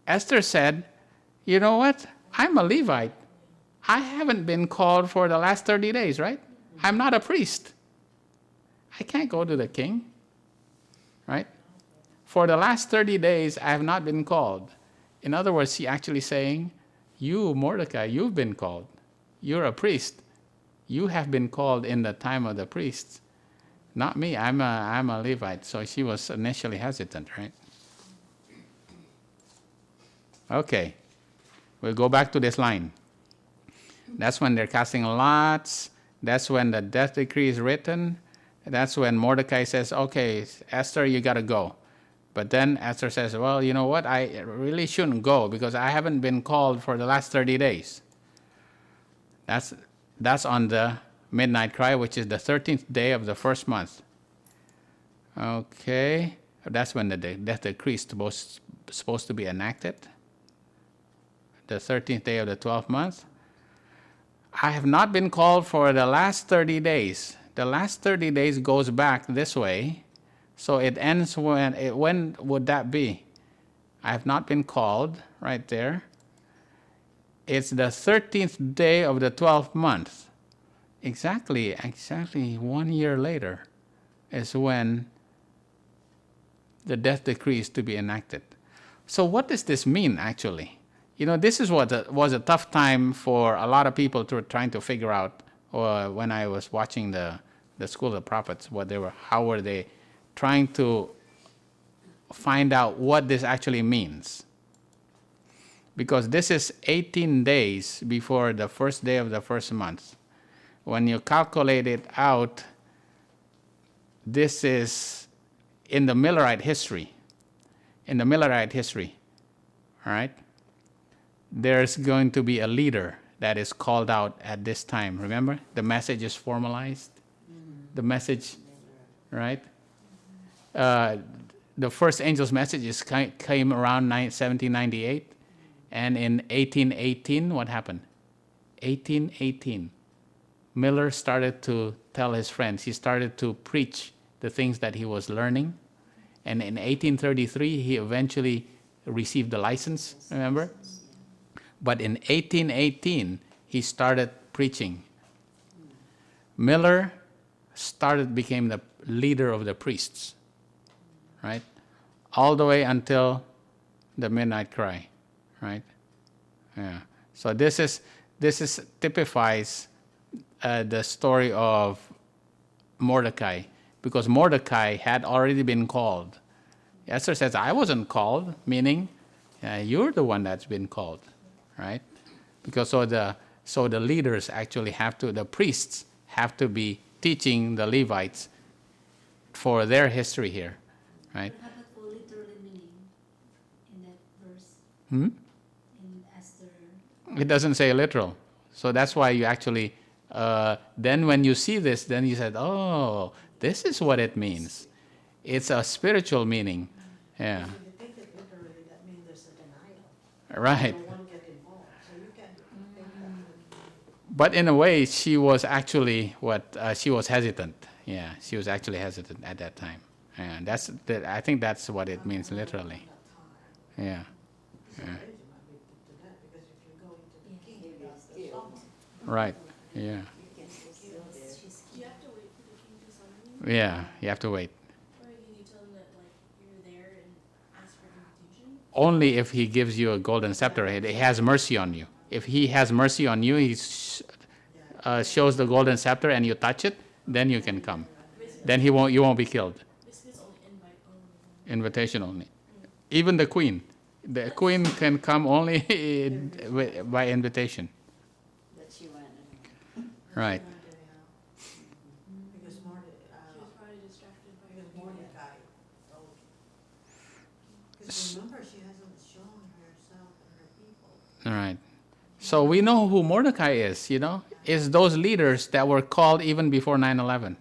S1: Esther said, you know what? I'm a Levite. I haven't been called for the last 30 days, right? I'm not a priest. I can't go to the king, right? For the last 30 days, I have not been called. In other words, she actually saying, you, Mordecai, you've been called. You're a priest. You have been called in the time of the priests. Not me, I'm a Levite. So she was initially hesitant, right? Okay, we'll go back to this line. That's when they're casting lots. That's when the death decree is written. That's when Mordecai says, okay, Esther, you got to go. But then Esther says, well, you know what? I really shouldn't go because I haven't been called for the last 30 days. That's on the midnight cry, which is the 13th day of the first month. Okay, that's when the death decree is supposed to be enacted. The 13th day of the 12th month. I have not been called for the last 30 days. The last 30 days goes back this way, so it ends when would that be? I have not been called, right there. It's the 13th day of the 12th month. Exactly 1 year later is when the death decree is to be enacted. So what does this mean, actually? You know, this is what was a tough time for a lot of people trying to figure out when I was watching the School of the Prophets, how were they trying to find out what this actually means. Because this is 18 days before the first day of the first month. When you calculate it out, this is in the Millerite history. In the Millerite history, all right? There's going to be a leader that is called out at this time. Remember? The message is formalized. The message, right? The first angel's message came around 1798. And in 1818, what happened? 1818. Miller started to tell his friends. He started to preach the things that he was learning. And in 1833, he eventually received the license, remember? But in 1818, he started preaching. Miller became the leader of the priests, right? All the way until the midnight cry, right? Yeah. So this typifies the story of Mordecai, because Mordecai had already been called. Esther says, I wasn't called, meaning you're the one that's been called, right? Because so the leaders actually the priests have to be teaching the Levites for their history here, right?
S2: How about for literally meaning in that verse?
S1: Hmm?
S2: In Esther?
S1: It doesn't say literal. So that's why you actually, then when you see this, then you said, oh, this is what it means. It's a spiritual meaning. Yeah.
S5: If you take it literally, that means there's a denial.
S1: Right.
S5: No one get involved, so you can think that.
S1: But in a way, she was actually she was hesitant. Yeah, she was actually hesitant at that time. And I think that's what it means literally. Yeah.
S5: So age might be to that, because if you go into the king,
S2: Maybe
S5: that's the
S2: still.
S5: song.
S1: Right. Yeah.
S2: You can still there.
S4: You have to wait for the king to summon you?
S1: Yeah. You have to wait.
S4: Or can you tell him that, like, you're there and ask for invitation?
S1: Only if he gives you a golden scepter. He has mercy on you. If he has mercy on you, he shows the golden scepter and you touch it, then you can come. Then you won't be killed.
S4: Basically, it's only invite only.
S1: Invitation only. Even the queen. The queen can come only by invitation.
S2: That she went.
S1: Right.
S5: Because
S4: She was probably distracted by
S5: because
S4: the
S5: Mordecai told. Because remember, she hasn't shown herself and her people.
S1: All right. So we know who Mordecai is, It's those leaders that were called even before 9/11.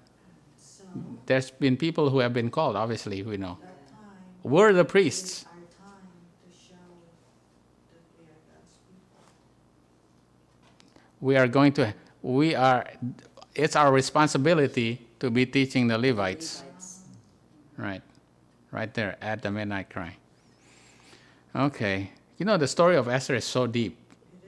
S5: So
S1: There's been people who have been called, obviously, we know.
S5: that time
S1: We're the priests.
S5: is our time to show that we are God's people.
S1: It's our responsibility to be teaching the Levites.
S2: Levites.
S1: Right there at the midnight cry. Okay. The story of Esther is so deep.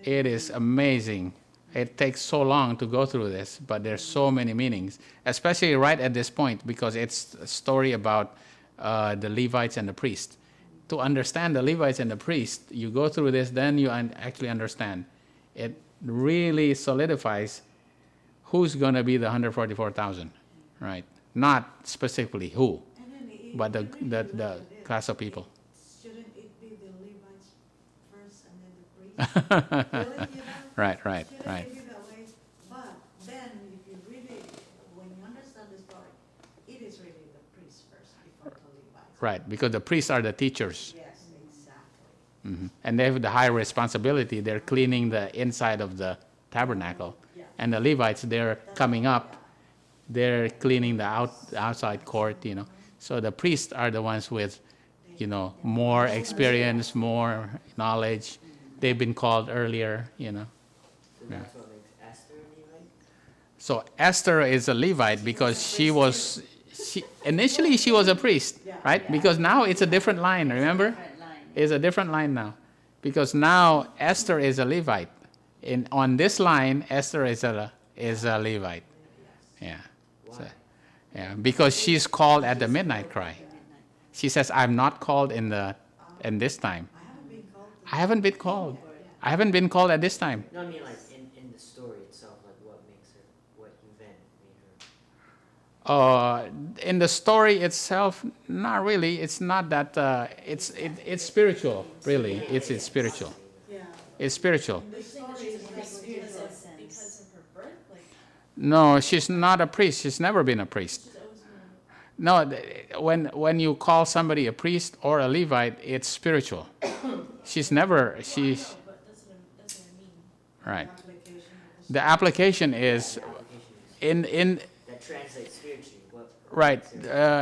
S1: It is amazing. It takes so long to go through this, but there's so many meanings, especially right at this point, because it's a story about the Levites and the priest. To understand the Levites and the priest, you go through this, then you actually understand. It really solidifies who's going to be the 144,000, right? Not specifically who,
S5: And then
S1: but
S5: if you really
S1: the
S5: look at it,
S1: class of people.
S5: shouldn't it be the Levites first and then the priests? Really,
S1: Right.
S5: Shouldn't it be that way? But then, if you really, when you understand the story, it is really the priests first before the Levites.
S1: Right, because the priests are the teachers.
S5: Yes, exactly.
S1: And they have the high responsibility. They're cleaning the inside of the tabernacle.
S5: Yeah.
S1: And the Levites, they're coming up. They're cleaning the outside court, So the priests are the ones with, more experience, more knowledge. They've been called earlier,
S3: So that's what makes Esther a Levite?
S1: So Esther is a Levite because initially she was a priest, right? Because now it's a different line, remember?
S2: Different line.
S1: It's a different line now. Because now Esther is a Levite. On this line, Esther is a Levite. Yeah. So, yeah, because she's called at the midnight cry. She says, I'm not called in this time.
S5: I haven't been called.
S1: I haven't been called at this time.
S3: No, I mean like in the story itself, like what makes her, what event made
S1: In the story itself, not really. It's not that. It's spiritual, really. It's spiritual.
S5: Yeah.
S1: It's spiritual.
S5: In the
S4: You're saying that
S5: story,
S4: she's a
S5: it's
S4: priest
S5: like
S4: because
S5: spiritual.
S4: of, because of her birth? Like,
S1: No, she's not a priest. She's never been a priest.
S4: she's always been
S1: No, when you call somebody a priest or a Levite, it's spiritual. She's never.
S4: I
S1: She's
S4: know, but that's what I mean.
S1: right.
S5: Application of
S1: The application is
S3: The application is,
S1: in
S3: that translates spiritually. What?
S1: right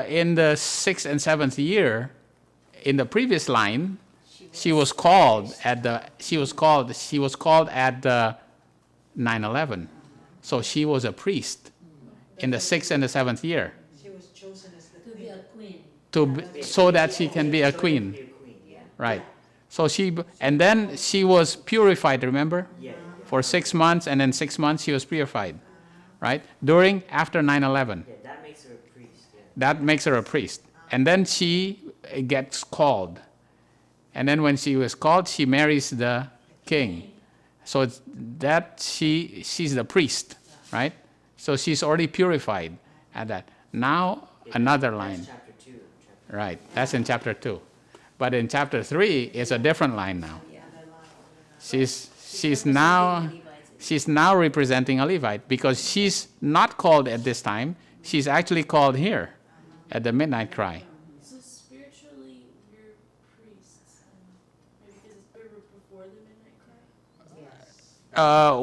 S1: in the 6th and 7th year. In the previous line, she was called at the 9/11, so she was a priest in the 6th and the 7th year
S5: She was chosen as the
S2: To be
S5: queen.
S2: a queen.
S1: so that she can be a queen,
S3: Be a queen.
S2: Yeah.
S1: right? So and then she was purified. Remember,
S3: Yeah.
S1: for 6 months, and then 6 months she was purified, right? After 9/11,
S3: Yeah, that makes her a priest. Yeah.
S1: that makes her a priest, and then she gets called, and then when she was called, she marries the king. So it's that she's the priest, right? So she's already purified at that. Now
S3: Yeah,
S1: another
S3: that's
S1: line,
S3: chapter 2.
S1: right? That's in chapter 2, but in chapter 3 it's a different line now.
S2: Yeah.
S1: She's now representing a Levite because she's not called at this time. She's actually called here at the midnight cry.
S4: So spiritually, we're priests. Maybe because we're before the midnight cry?
S2: Yes.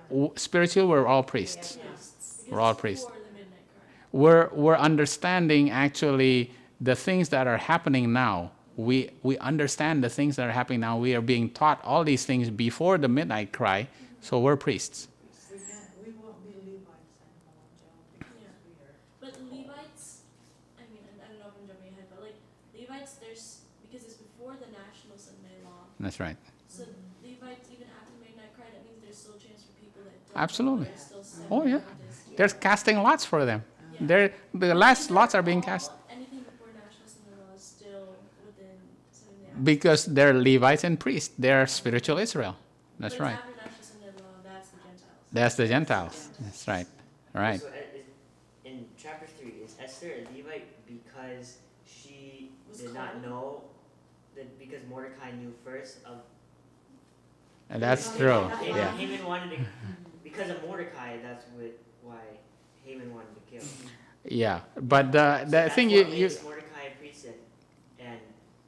S1: We're spiritual. We're all priests.
S2: Priests.
S4: Because
S1: We're all
S4: it's
S1: priests.
S4: before the midnight cry.
S1: We're understanding actually the things that are happening now. We understand the things that are happening now. We are being taught all these things before the midnight cry, so we're priests.
S5: We won't be Levites anymore, Joe, because
S4: Yeah.
S5: we are.
S4: But Levites, I mean, and I don't know if I'm jumping ahead, but like Levites, because it's before the National Sunday law.
S1: That's right.
S4: So Levites, even after midnight cry, that means there's still a chance for people that don't.
S1: Absolutely.
S4: Know, still
S1: Oh, yeah.
S4: Adventist.
S1: They're casting lots for them.
S4: Yeah.
S1: The last lots are being cast
S4: Anything before National Sunday law is still within 7 days.
S1: because they're Levites and priests. They're spiritual Israel. That's
S4: But
S1: right.
S4: after National Sunday law, that's the Gentiles.
S1: That's the Gentiles. That's right. All right.
S3: So in chapter 3, is Esther a Levite because she
S4: Was
S3: did not
S4: called?
S3: know that because Mordecai knew first of
S1: And that's true.
S3: Haman,
S1: Yeah.
S3: Haman wanted to because of Mordecai. That's why Haman wanted to kill.
S1: Yeah. But the
S3: That's
S1: thing
S3: what
S1: you
S3: makes Mordecai a priest and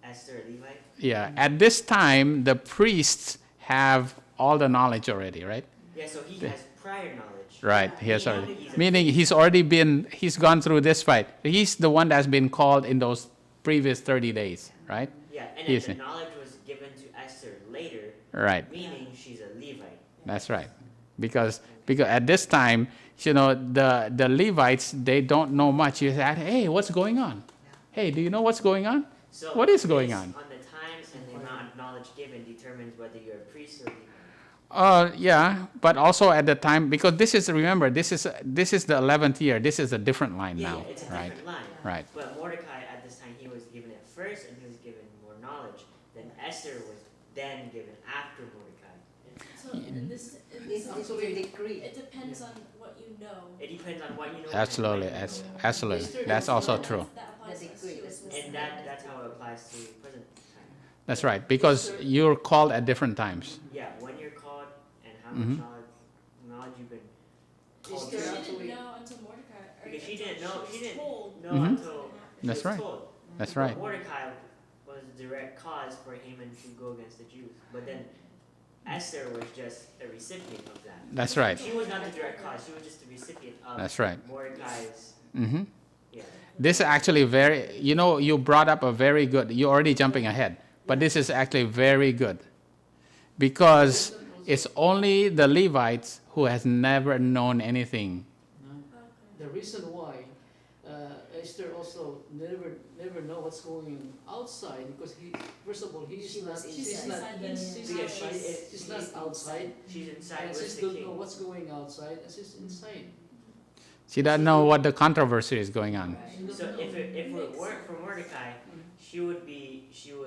S3: Esther a Levite.
S1: yeah, at this time the priests have all the knowledge already, right?
S3: Yeah, so he has prior knowledge.
S1: Right. He has
S3: Meaning
S1: already
S3: he's a
S1: meaning he's gone through this fight. He's the one that's been called in those previous 30 days, right?
S3: Yeah, and
S1: He
S3: then
S1: is
S3: the
S1: a-
S3: knowledge was given to Esther later,
S1: Right.
S3: meaning she's a Levite.
S1: That's right. Because at this time, the Levites, they don't know much. You say, hey, what's going on? Hey, do you know what's going on?
S3: So
S1: What is going
S3: based
S1: on?
S3: On the times and the amount of knowledge given determines whether you're a priest or Levite.
S1: Yeah, but also at the time, because this is the 11th year. This is a different line
S3: Yeah,
S1: now,
S3: yeah, it's a
S1: right?
S3: different line.
S1: Right.
S3: But Mordecai at this time he was given it first and he was given more knowledge. Then Esther was then given after Mordecai.
S4: So in this
S2: This is your decree.
S4: it depends on what you know.
S3: It depends on what you know.
S1: Absolutely,
S3: and when you know.
S1: absolutely. That's also true.
S4: That applies
S2: The
S4: to us
S2: decree,
S4: too.
S2: that's the
S3: And that's how it applies to present time.
S1: That's right. Because you're called at different times.
S3: Yeah, when you're called and how
S1: Mhm.
S3: much knowledge you've been called
S4: Because
S3: to.
S4: she
S2: Actually-
S4: didn't know until Mordecai. Or
S3: Because she
S4: until
S3: didn't know-
S4: was
S3: she didn't
S4: told
S3: know
S1: Mhm.
S4: what's
S3: until
S4: gonna happen.
S3: she
S1: That's
S3: was
S1: right.
S3: told.
S1: That's
S3: But
S1: right.
S3: Mordecai was the direct cause for Haman to go against the Jews. But then Esther was just a recipient of that.
S1: That's right.
S3: She was not the direct cause, she was just a recipient of
S1: That's right.
S3: Mordecai's,
S1: Mm-hmm.
S3: yeah.
S1: This is actually you brought up a very good, you're already jumping ahead, but this is actually very good. Because it's only the Levites who has never known anything.
S6: No.
S4: Okay.
S6: The reason why Esther also never know what's going outside because first of all
S2: She
S6: she's
S2: was
S6: not
S2: inside.
S6: she's not outside
S3: She's inside
S6: and
S3: with
S6: sis
S3: the
S6: don't know
S3: king.
S6: what's going outside and she's inside.
S1: She doesn't know what the controversy is going on.
S6: She don't
S3: So
S6: know.
S3: if it
S4: Makes
S3: weren't for Mordecai, she would not
S4: Still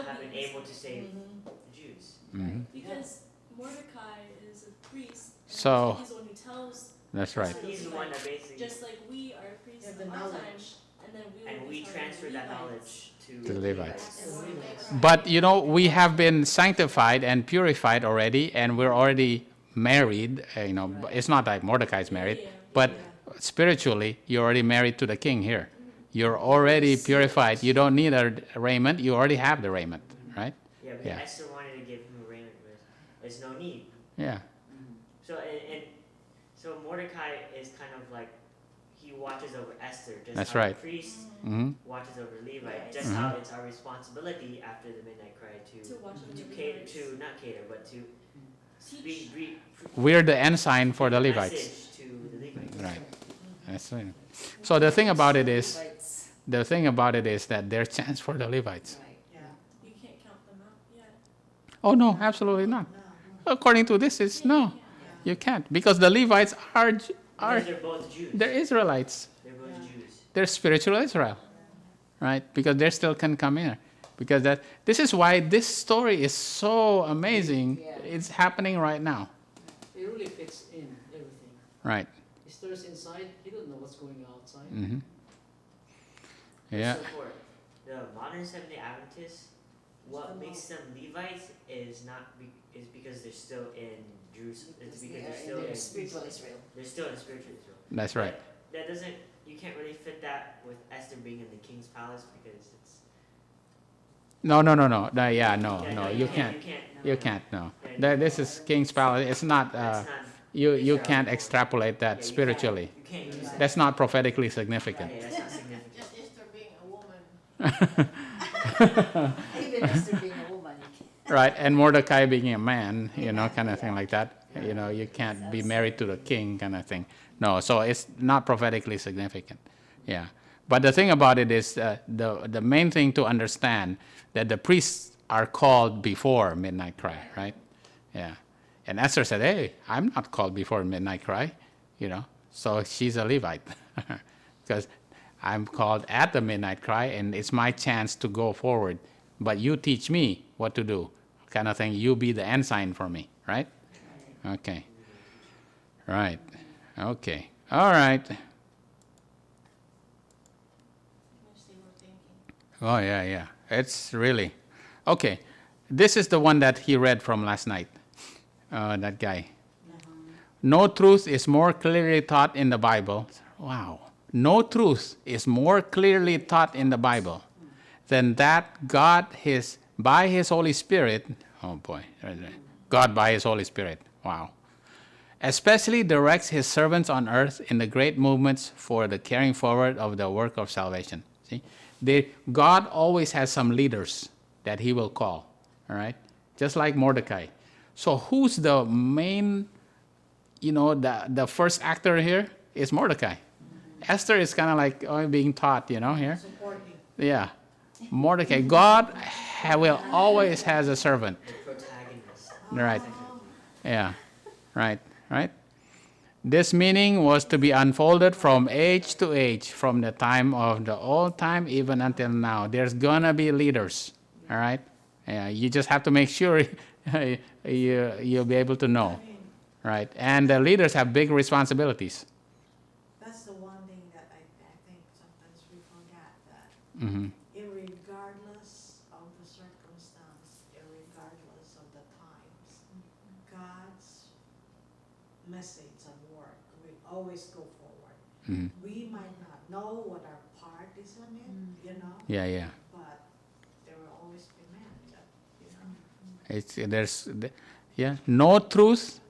S3: have
S4: be
S3: been able to save
S6: Mhm.
S3: the Jews.
S1: Mhm.
S4: Because Mordecai is a priest. And
S1: So-
S4: he's the one who tells
S1: That's right.
S3: So he's the one that basically,
S4: Just like we are priests
S5: Yeah, the
S4: in our time,
S5: knowledge.
S4: and then we will
S3: and
S4: be
S3: we
S4: telling
S3: transfer
S4: the
S3: that
S4: Levites.
S3: knowledge to
S1: To the Levites.
S6: The Levites.
S1: But you know, we have been sanctified and purified already, and we're already married. You know, it's not like Mordecai's married,
S4: Yeah.
S1: but spiritually, you're already married to the king here. You're already purified. You don't need a raiment. You already have the raiment, right?
S3: Yeah, but
S1: Yeah.
S3: Esther wanted to give him a raiment, but there's no need.
S1: Yeah.
S3: So so Mordecai is kind of like he watches over Esther, just
S1: That's
S3: how
S1: right.
S3: the priest
S1: Hmm.
S3: watches over Levite,
S2: Right.
S3: just how it's our responsibility after the midnight cry
S4: To watch over
S3: to
S4: the
S3: cater
S4: Levites.
S3: to not cater but to
S4: Teach.
S1: We're the ensign for the Levites.
S3: message to the Levites.
S1: Right. That's right. So the thing about it is,
S2: Levites.
S1: that there's chance for the Levites.
S2: Right.
S5: Yeah.
S4: You can't count them out yet.
S1: Oh no, absolutely not.
S5: No,
S1: According to this, it's no.
S4: Yeah.
S1: You can't, because the Levites are
S3: Because they're both Jews.
S1: they're Israelites.
S3: They're both
S5: Yeah.
S3: Jews.
S1: They're spiritual Israel, right? Because they still can come in. Because this is why this story is so amazing.
S2: Yeah.
S1: It's happening right now,
S6: It really fits in everything.
S1: right?
S6: Esther's inside, he doesn't know what's going outside.
S1: Mm-hmm. Yeah.
S3: So for the modern Seventh-day Adventists, what makes them Levites is not is because they're still in Jerusalem. It's because they're still in
S2: spiritual Israel.
S3: they're still in spiritual Israel.
S1: That's right.
S3: But that doesn't you can't really fit that with Esther being in the king's palace because it's
S1: No. Yeah, no. You
S3: You
S1: can't.
S3: can't.
S1: You can't. No. This is King's Palace. It's not.
S3: That's not.
S1: You can't extrapolate
S3: Yeah,
S1: that spiritually.
S3: You can't use that.
S1: That's not prophetically significant.
S3: Yeah, that's not significant.
S5: Just Esther being a woman.
S2: Even Esther being a woman.
S1: Right, and Mordecai being a man, kind of thing like that. You can't be married to the king, kind of thing. No, so it's not prophetically significant. Yeah, but the thing about it is the main thing to understand that the priests are called before midnight cry, right? Yeah, and Esther said, "Hey, I'm not called before midnight cry," So she's a Levite because I'm called at the midnight cry, and it's my chance to go forward. But you teach me what to do, kind of thing. You be the ensign for me, right? Okay. Right. Okay. All right.
S4: Mostly we're thinking.
S1: Oh, yeah. It's really. Okay. This is the one that he read from last night. That guy. No truth is more clearly taught in the Bible. Wow. No truth is more clearly taught in the Bible than that God by His Holy Spirit. Oh boy. God by His Holy Spirit. Wow. Especially directs His servants on earth in the great movements for the carrying forward of the work of salvation. See? God always has some leaders that He will call. All right? Just like Mordecai. So who's the main, the first actor here is Mordecai. Esther is kind of like being taught, here.
S5: Supporting.
S1: Yeah. Mordecai. God will always has a servant.
S3: The protagonist.
S1: Right. Yeah. Right. This meaning was to be unfolded from age to age, from the time of the old time even until now. There's gonna be leaders. All right. Yeah. You just have to make sure you'll be able to know. Right. And the leaders have big responsibilities.
S5: That's the one thing that I think sometimes we forget that
S1: Mm-hmm.
S5: irregardless of the circumstance, irregardless of the times, God's message and work will always go forward.
S1: Mm-hmm.
S5: We might not know what our part is on it,
S1: Yeah.
S5: but there will always be men that,
S1: No truth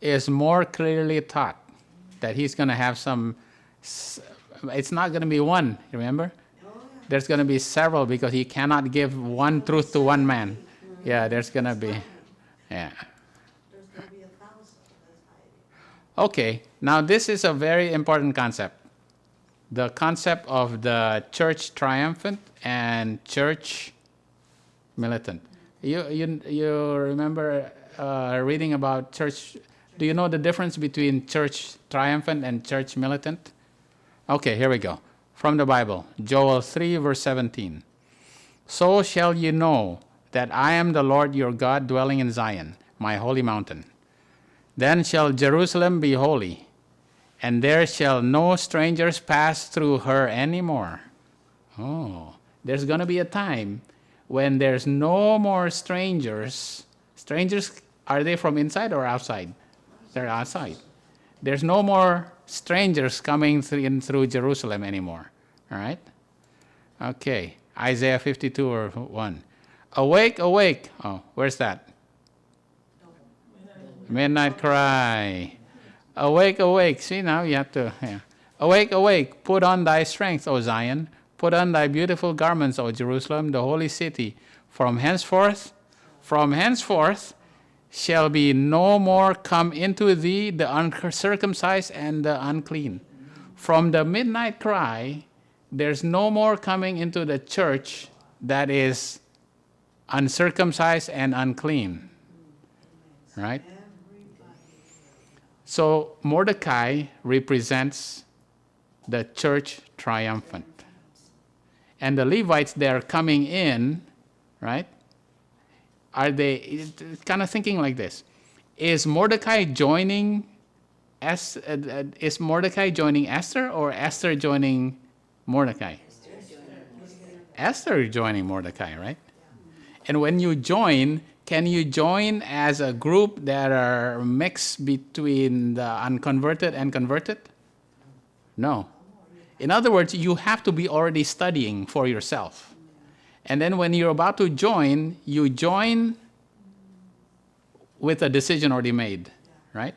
S1: is more clearly taught that He's going to have some. It's not going to be one. Remember, there's going to be several because He cannot give one truth to one man. Yeah, there's going to be. Yeah.
S5: there's going to be 1,000 that's hiding.
S1: Okay. Now this is a very important concept. The concept of the church triumphant and church militant. You remember reading about church? Do you know the difference between church triumphant and church militant? Okay, here we go. From the Bible, Joel 3, verse 17. So shall you know that I am the Lord your God dwelling in Zion, my holy mountain. Then shall Jerusalem be holy, and there shall no strangers pass through her anymore. Oh, there's going to be a time when there's no more strangers. Strangers, are they from inside or outside? They're outside. There's no more strangers coming in through Jerusalem anymore. All right? Okay. Isaiah 52 or 1. Awake, awake. Oh, where's that? Midnight cry. Awake, awake. See, now you have to. Yeah. Awake, awake. Put on thy strength, O Zion. Put on thy beautiful garments, O Jerusalem, the holy city. From henceforth, shall be no more come into thee the uncircumcised and the unclean. From the midnight cry, there's no more coming into the church that is uncircumcised and unclean. Right? So Mordecai represents the church triumphant. And the Levites, they're coming in, right? Are they kind of thinking like this? Is Mordecai joining Esther or Esther joining Mordecai? Esther joining Mordecai, right? And when you join, can you join as a group that are mixed between the unconverted and converted? No. In other words, you have to be already studying for yourself. And then when you're about to join, you join with a decision already made, right?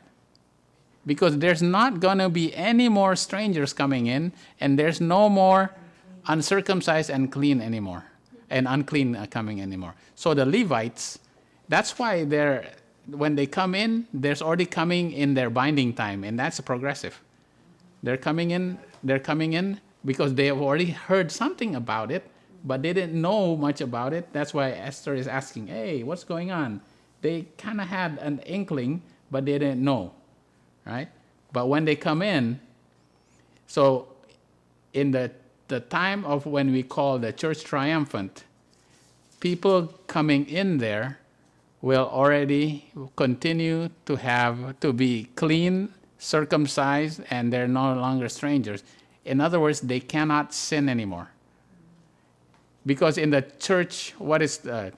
S1: Because there's not going to be any more strangers coming in, and there's no more uncircumcised and clean anymore, and unclean coming anymore. So the Levites, that's why when they come in, there's already coming in their binding time, and that's progressive. They're coming in because they have already heard something about it, but they didn't know much about it. That's why Esther is asking, hey, what's going on? They kind of had an inkling, but they didn't know, right? But when they come in, so in the time of when we call the church triumphant, people coming in there will already continue to be clean, circumcised, and they're no longer strangers. In other words, they cannot sin anymore. Because in the church, what is the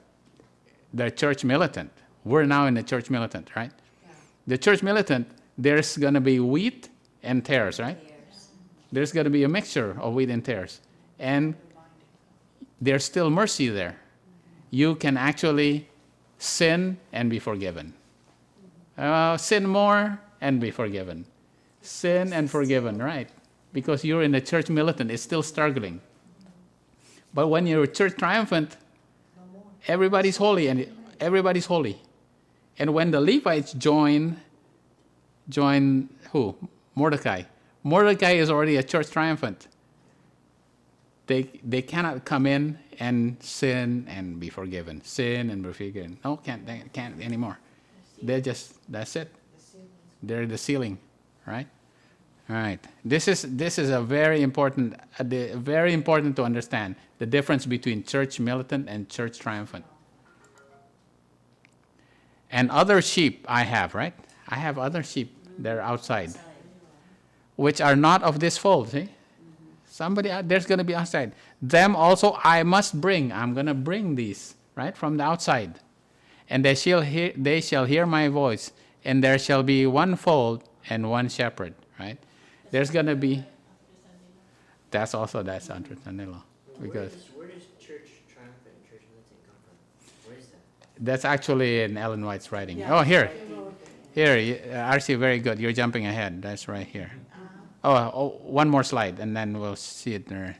S1: church militant? We're now in the church militant, right? Yeah. The church militant, there's going to be wheat and tares, right? There's going to be a mixture of wheat and tares. And there's still mercy there. You can actually sin and be forgiven. Sin more and be forgiven. Sin and forgiven, right? Because you're in the church militant, it's still struggling. But when you're church triumphant, everybody's holy and everybody's holy. And when the Levites join who? Mordecai. Mordecai is already a church triumphant. They cannot come in and sin and be forgiven. Sin and be forgiven. No, they can't anymore. That's it. They're the sealing, right? All right. This is a very important to understand the difference between church militant and church triumphant. And other sheep I have, right? I have other sheep. They're outside, which are not of this fold. See, somebody there's going to be outside. Them also I must bring. I'm going to bring these right from the outside, and they shall hear my voice, and there shall be one fold and one shepherd. Right? There's going to be. That's under Sanilo. Because
S3: where does church triumphant and church militant come from? Where is that?
S1: that's actually in Ellen White's writing.
S5: Yeah.
S1: Oh, here, RC, very good. You're jumping ahead. That's right here. Oh, one more slide, and then we'll see it there.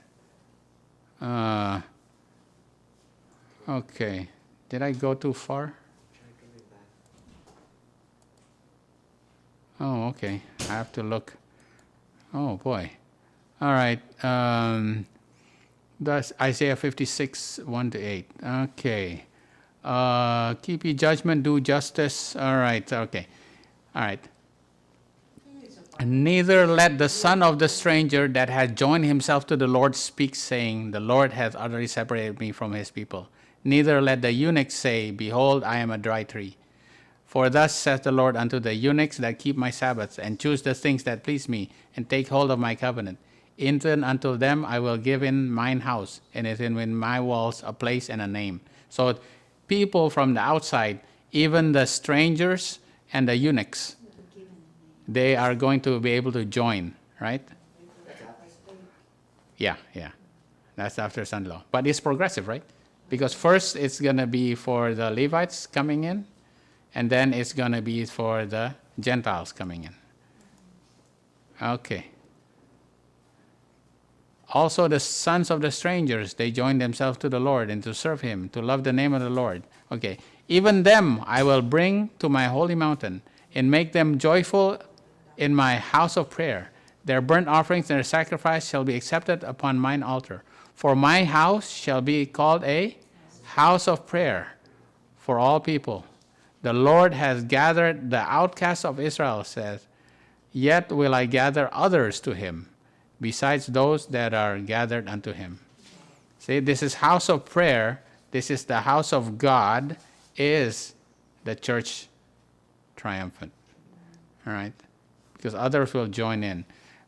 S1: Okay. Did I go too far?
S3: Try coming back.
S1: Oh, okay. I have to look. Oh, boy. All right. That's Isaiah 56, 1-8. Okay. Keep ye judgment, do justice. All right. Okay. All right. Neither let the son of the stranger that has joined himself to the Lord speak, saying, the Lord hath utterly separated me from his people. Neither let the eunuch say, behold, I am a dry tree. For thus saith the Lord unto the eunuchs that keep my Sabbaths, and choose the things that please me, and take hold of my covenant. Even unto them I will give in mine house, and in my walls a place and a name. So people from the outside, even the strangers and the eunuchs, they are going to be able to join, right? Yeah. That's after Sunday law. But it's progressive, right? Because first it's going to be for the Levites coming in, and then it's going to be for the Gentiles coming in. Okay. Also the sons of the strangers, they join themselves to the Lord and to serve him, to love the name of the Lord. Okay. Even them I will bring to my holy mountain and make them joyful in my house of prayer. Their burnt offerings and their sacrifice shall be accepted upon mine altar. For my house shall be called a house of prayer for all people. The Lord has gathered the outcasts of Israel, says, yet will I gather others to him, besides those that are gathered unto him. See, this is house of prayer. This is the house of God, is the church triumphant. All right? Because others will join in.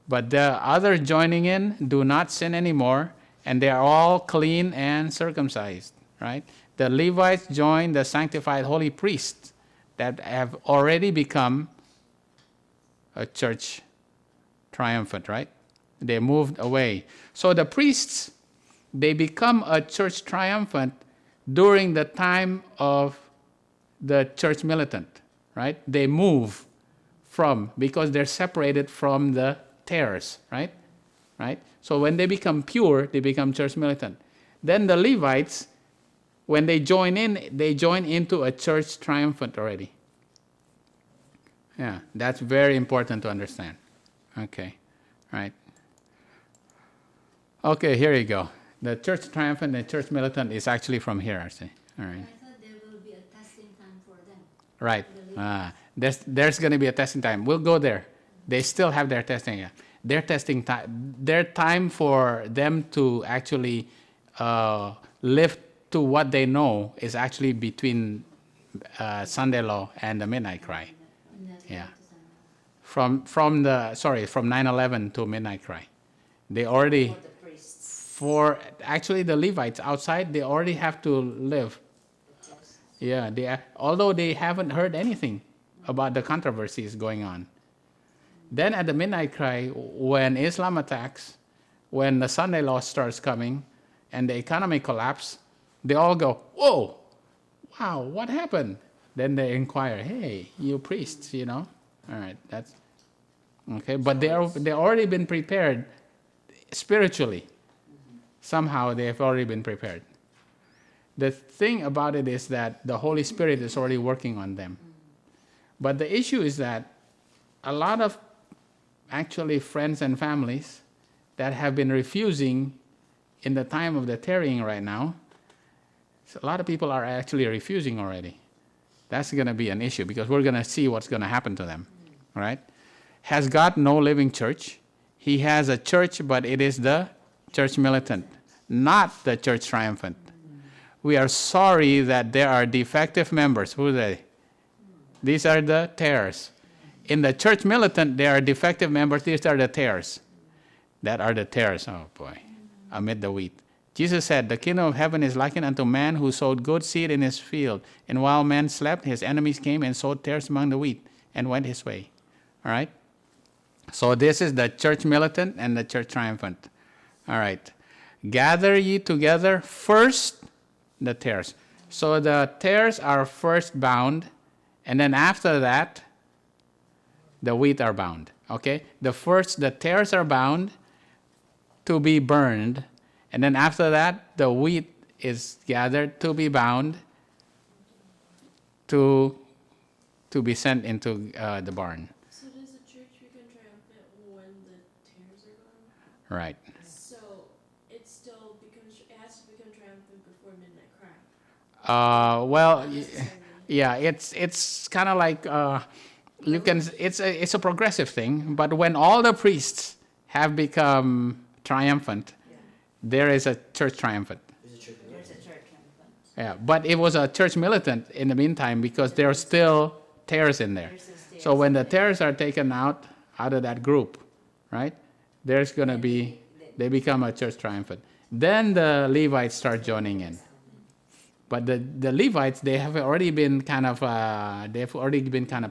S1: But the others joining in do not sin anymore, and they are all clean and circumcised, right? The Levites join the sanctified holy priests that have already become a church triumphant, right? They moved away. So the priests, they become a church triumphant during the time of the church militant, right? They move from, because they're separated from the tares, right? Right? So when they become pure, they become church militant. Then the Levites, when they join in, they join into a church triumphant already. Yeah, that's very important to understand. Okay, right. Okay, here you go. The church triumphant and church militant is actually from here, I see. All right.
S2: I thought there will be a testing time for them.
S1: Right. There's going to be a testing time. We'll go there. They still have their testing. Yeah. Their testing time, their time for them to actually live to what they know is actually between Sunday law and the midnight cry. Yeah. From 9/11 to midnight cry. They already,
S2: For the priests.
S1: for actually the Levites outside, they already have to live. Yeah, although they haven't heard anything about the controversies going on. Then at the midnight cry, when Islam attacks, when the Sunday law starts coming, and the economy collapse, they all go, whoa, wow, what happened? Then they inquire, hey, you priests, All right, that's okay. But they already been prepared spiritually. Somehow they have already been prepared. The thing about it is that the Holy Spirit is already working on them. But the issue is that a lot of actually friends and families that have been refusing in the time of the tarrying right now, so a lot of people are actually refusing already. That's going to be an issue because we're going to see what's going to happen to them, right? Has God no living church? He has a church, but it is the church militant, not the church triumphant. We are sorry that there are defective members. Who are they? These are the tares. In the church militant, there are defective members. These are the tares. That are the tares, oh boy, amid the wheat. Jesus said, the kingdom of heaven is likened unto man who sowed good seed in his field. And while man slept, his enemies came and sowed tares among the wheat and went his way. All right? So this is the church militant and the church triumphant. All right. Gather ye together first the tares. So the tares are first bound, and then after that, the wheat are bound. Okay? The tares are bound to be burned, and then after that, the wheat is gathered to be bound to be sent into the barn.
S4: So does the church become triumphant when the tares are gone?
S1: Right.
S4: So it has to become triumphant before midnight cry.
S1: Well,
S4: Not necessarily.
S1: yeah, it's kind of like it's a progressive thing. But when all the priests have become triumphant, there is a church triumphant.
S3: There's a church
S2: There's a
S3: militant.
S2: church triumphant.
S1: Yeah, but it was a church militant in the meantime because they're still tares in there.
S2: There's some stairs
S1: So when the
S2: in there.
S1: tares are taken out of that group, right, there's going to be, they become a church triumphant. Then the Levites start joining in. But the Levites, they have already been kind of,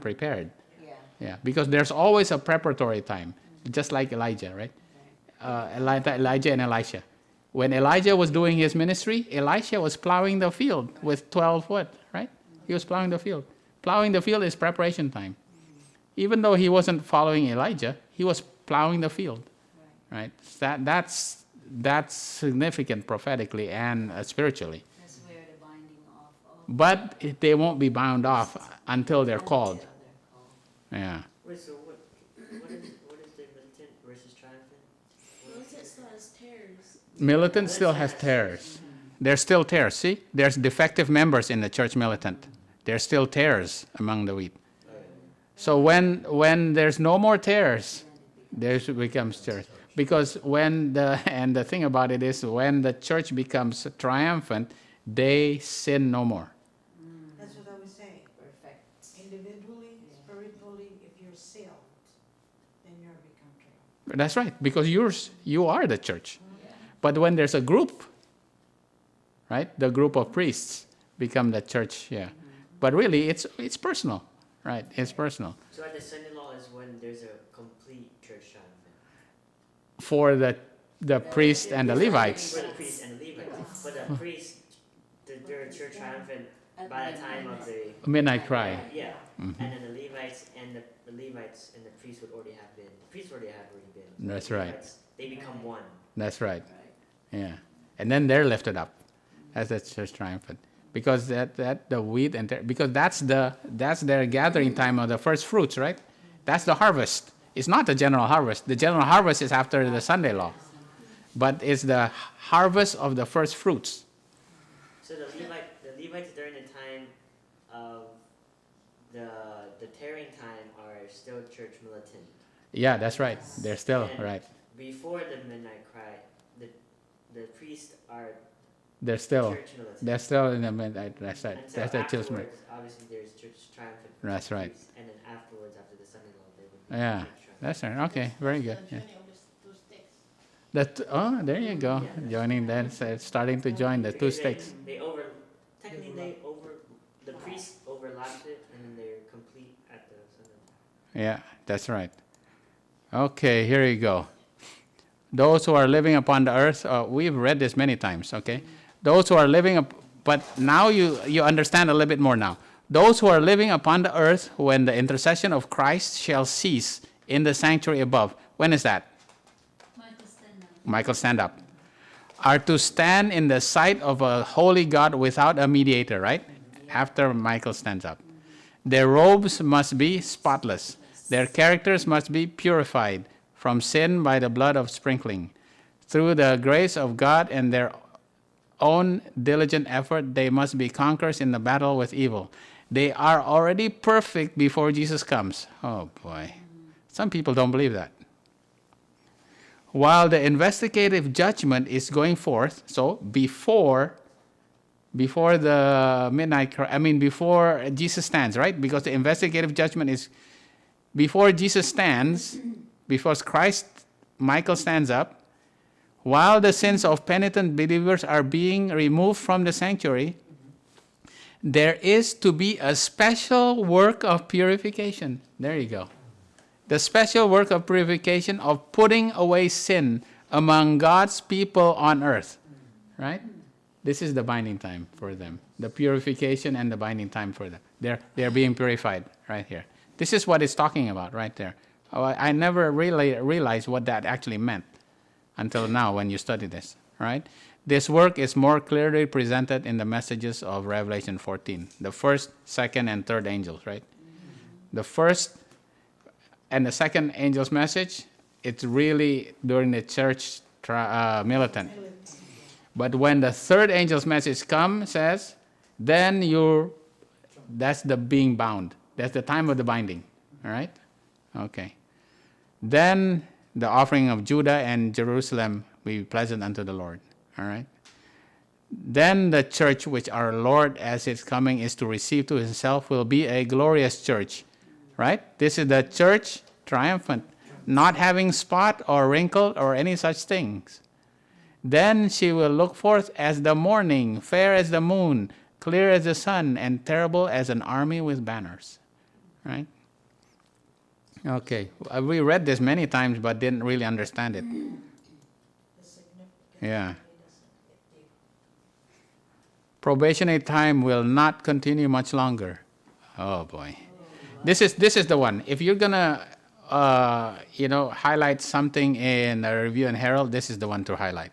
S1: prepared.
S2: Yeah.
S1: Yeah, because there's always a preparatory time, just like Elijah, right? Elijah and Elisha. When Elijah was doing his ministry, Elisha was plowing the field with 12 wood, right? He was plowing the field. Plowing the field is preparation time. Even though he wasn't following Elijah, he was plowing the field, right? That's significant prophetically and spiritually.
S2: That's where the binding off of.
S1: But they won't be bound off until they're called.
S2: Until they're called.
S1: Yeah.
S3: Wait, so what is the militant versus triumphant?
S4: Militant still has tears.
S1: Militant still has tares. There's still tares. See, there's defective members in the church militant. There's still tares among the wheat. So when there's no more tares, there becomes tares. Because the thing about it is, when the church becomes triumphant, they sin no more.
S5: That's what I was saying.
S2: Perfect.
S5: Individually,
S2: Yeah.
S5: spiritually, if you're sealed, then you're become triumphant.
S1: That's right, because you are the church.
S2: Yeah.
S1: But when there's a group, right, the group of priests become the church. Yeah. But really, it's personal, right? It's personal.
S3: So at the Sunday law is when there's a complete church triumphant.
S1: For the priest and the Levites.
S3: For the priests and the Levites. But the priests, they're church triumphant
S2: At
S3: by the
S2: midnight.
S3: time of the
S1: Midnight cry.
S3: yeah.
S1: Mhm.
S3: And then the Levites and the priests would already have been. The priests already have been.
S1: That's
S3: The
S1: right.
S3: Levites, they become one.
S1: That's right.
S2: Right.
S1: Yeah. And then they're lifted up as the church triumphant. Because that the wheat because that's their gathering time of the first fruits, right? That's the harvest. It's not the general harvest. The general harvest is after the Sunday law. But it's the harvest of the first fruits.
S3: So the Levites during the time of the tearing time are still church militant.
S1: Yeah, that's right. They're still
S3: And
S1: right.
S3: Before the midnight cry, the priests are
S1: They're still
S3: church militant.
S1: they're still in the midnight. That's right.
S3: Until
S1: That's the church militant.
S3: afterwards, obviously there's church triumphant.
S1: That's right.
S3: priests, and then afterwards, after the Sunday law, they would be
S1: Yeah.
S3: church triumphant.
S1: That's right. Okay, very good. Yeah.
S4: Joining of two sticks.
S1: There you go. Joining that, starting to join the two
S3: Because
S1: sticks.
S3: The priests overlapped it, and then they're complete at the Sunday law.
S1: Yeah, that's right. Okay, here you go. Those who are living upon the earth, we've read this many times, okay? Those who are living but now you understand a little bit more now. Those who are living upon the earth when the intercession of Christ shall cease in the sanctuary above. When is that? Michael, stand up. Are to stand in the sight of a holy God without a mediator, right? After Michael stands up. Their robes must be spotless. Their characters must be purified from sin by the blood of sprinkling. Through the grace of God and their own diligent effort, they must be conquerors in the battle with evil. They are already perfect before Jesus comes. Oh boy. Some people don't believe that. While the investigative judgment is going forth, so before the midnight cry, before Jesus stands, right? Because the investigative judgment is before Jesus stands, before Michael stands up, while the sins of penitent believers are being removed from the sanctuary, there is to be a special work of purification. There you go. The special work of purification of putting away sin among God's people on earth. Right? This is the binding time for them. The purification and the binding time for them. They're being purified right here. This is what it's talking about right there. I never really realized what that actually meant until now when you study this. Right? This work is more clearly presented in the messages of Revelation 14. The first, second, and third angels, right? The first and the second angel's message, it's really during the church militant. But when the third angel's message says, then that's the being bound. That's the time of the binding. All right? Okay. Then the offering of Judah and Jerusalem will be pleasant unto the Lord. All right? Then the church which our Lord as his coming is to receive to himself will be a glorious church. Right? This is the church triumphant, not having spot or wrinkle or any such things. Then she will look forth as the morning, fair as the moon, clear as the sun, and terrible as an army with banners. Right? Okay. We read this many times but didn't really understand it.
S5: The significance
S1: Yeah.
S5: really doesn't get deep.
S1: Probationary time will not continue much longer. Oh boy. This is the one. If you're gonna highlight something in a Review and Herald, this is the one to highlight.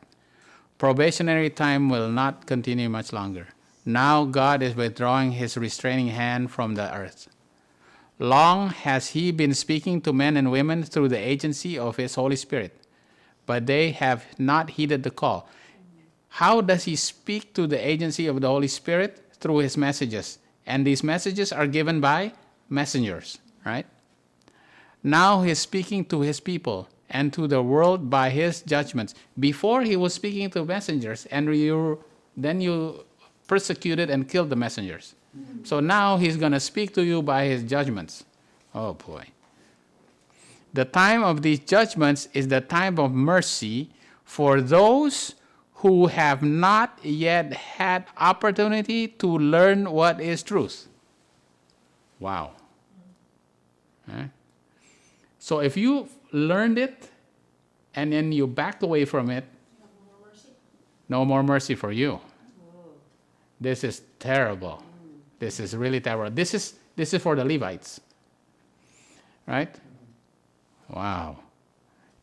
S1: Probationary time will not continue much longer. Now God is withdrawing his restraining hand from the earth. Long has he been speaking to men and women through the agency of his Holy Spirit, but they have not heeded the call. How does he speak to the agency of the Holy Spirit? Through his messages. And these messages are given by messengers, right? Now he's speaking to his people and to the world by his judgments. Before he was speaking to messengers, and then you persecuted and killed the messengers. So now he's going to speak to you by his judgments. Oh boy. The time of these judgments is the time of mercy for those who have not yet had opportunity to learn what is truth. Wow. Huh? So if you learned it and then you backed away from it, no more mercy for you. This is terrible. This is really terrible. This is for the Levites. Right? Wow.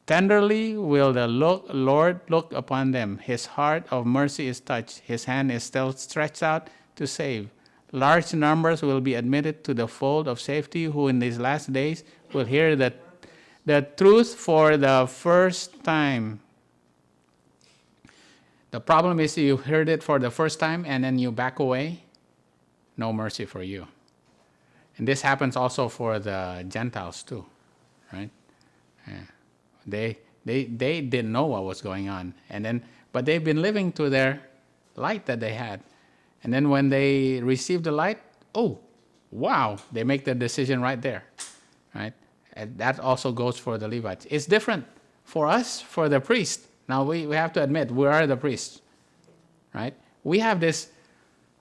S1: Tenderly will the Lord look upon them. His heart of mercy is touched. His hand is still stretched out to save. Large numbers will be admitted to the fold of safety who in these last days will hear the truth for the first time. The problem is you heard it for the first time and then you back away. No mercy for you. And this happens also for the Gentiles too, right? Yeah. They didn't know what was going on, but they've been living to their light that they had, and then when they receive the light, oh, wow! They make the decision right there, right? And that also goes for the Levites. It's different for us, for the priest. Now we have to admit we are the priests, right? We have this.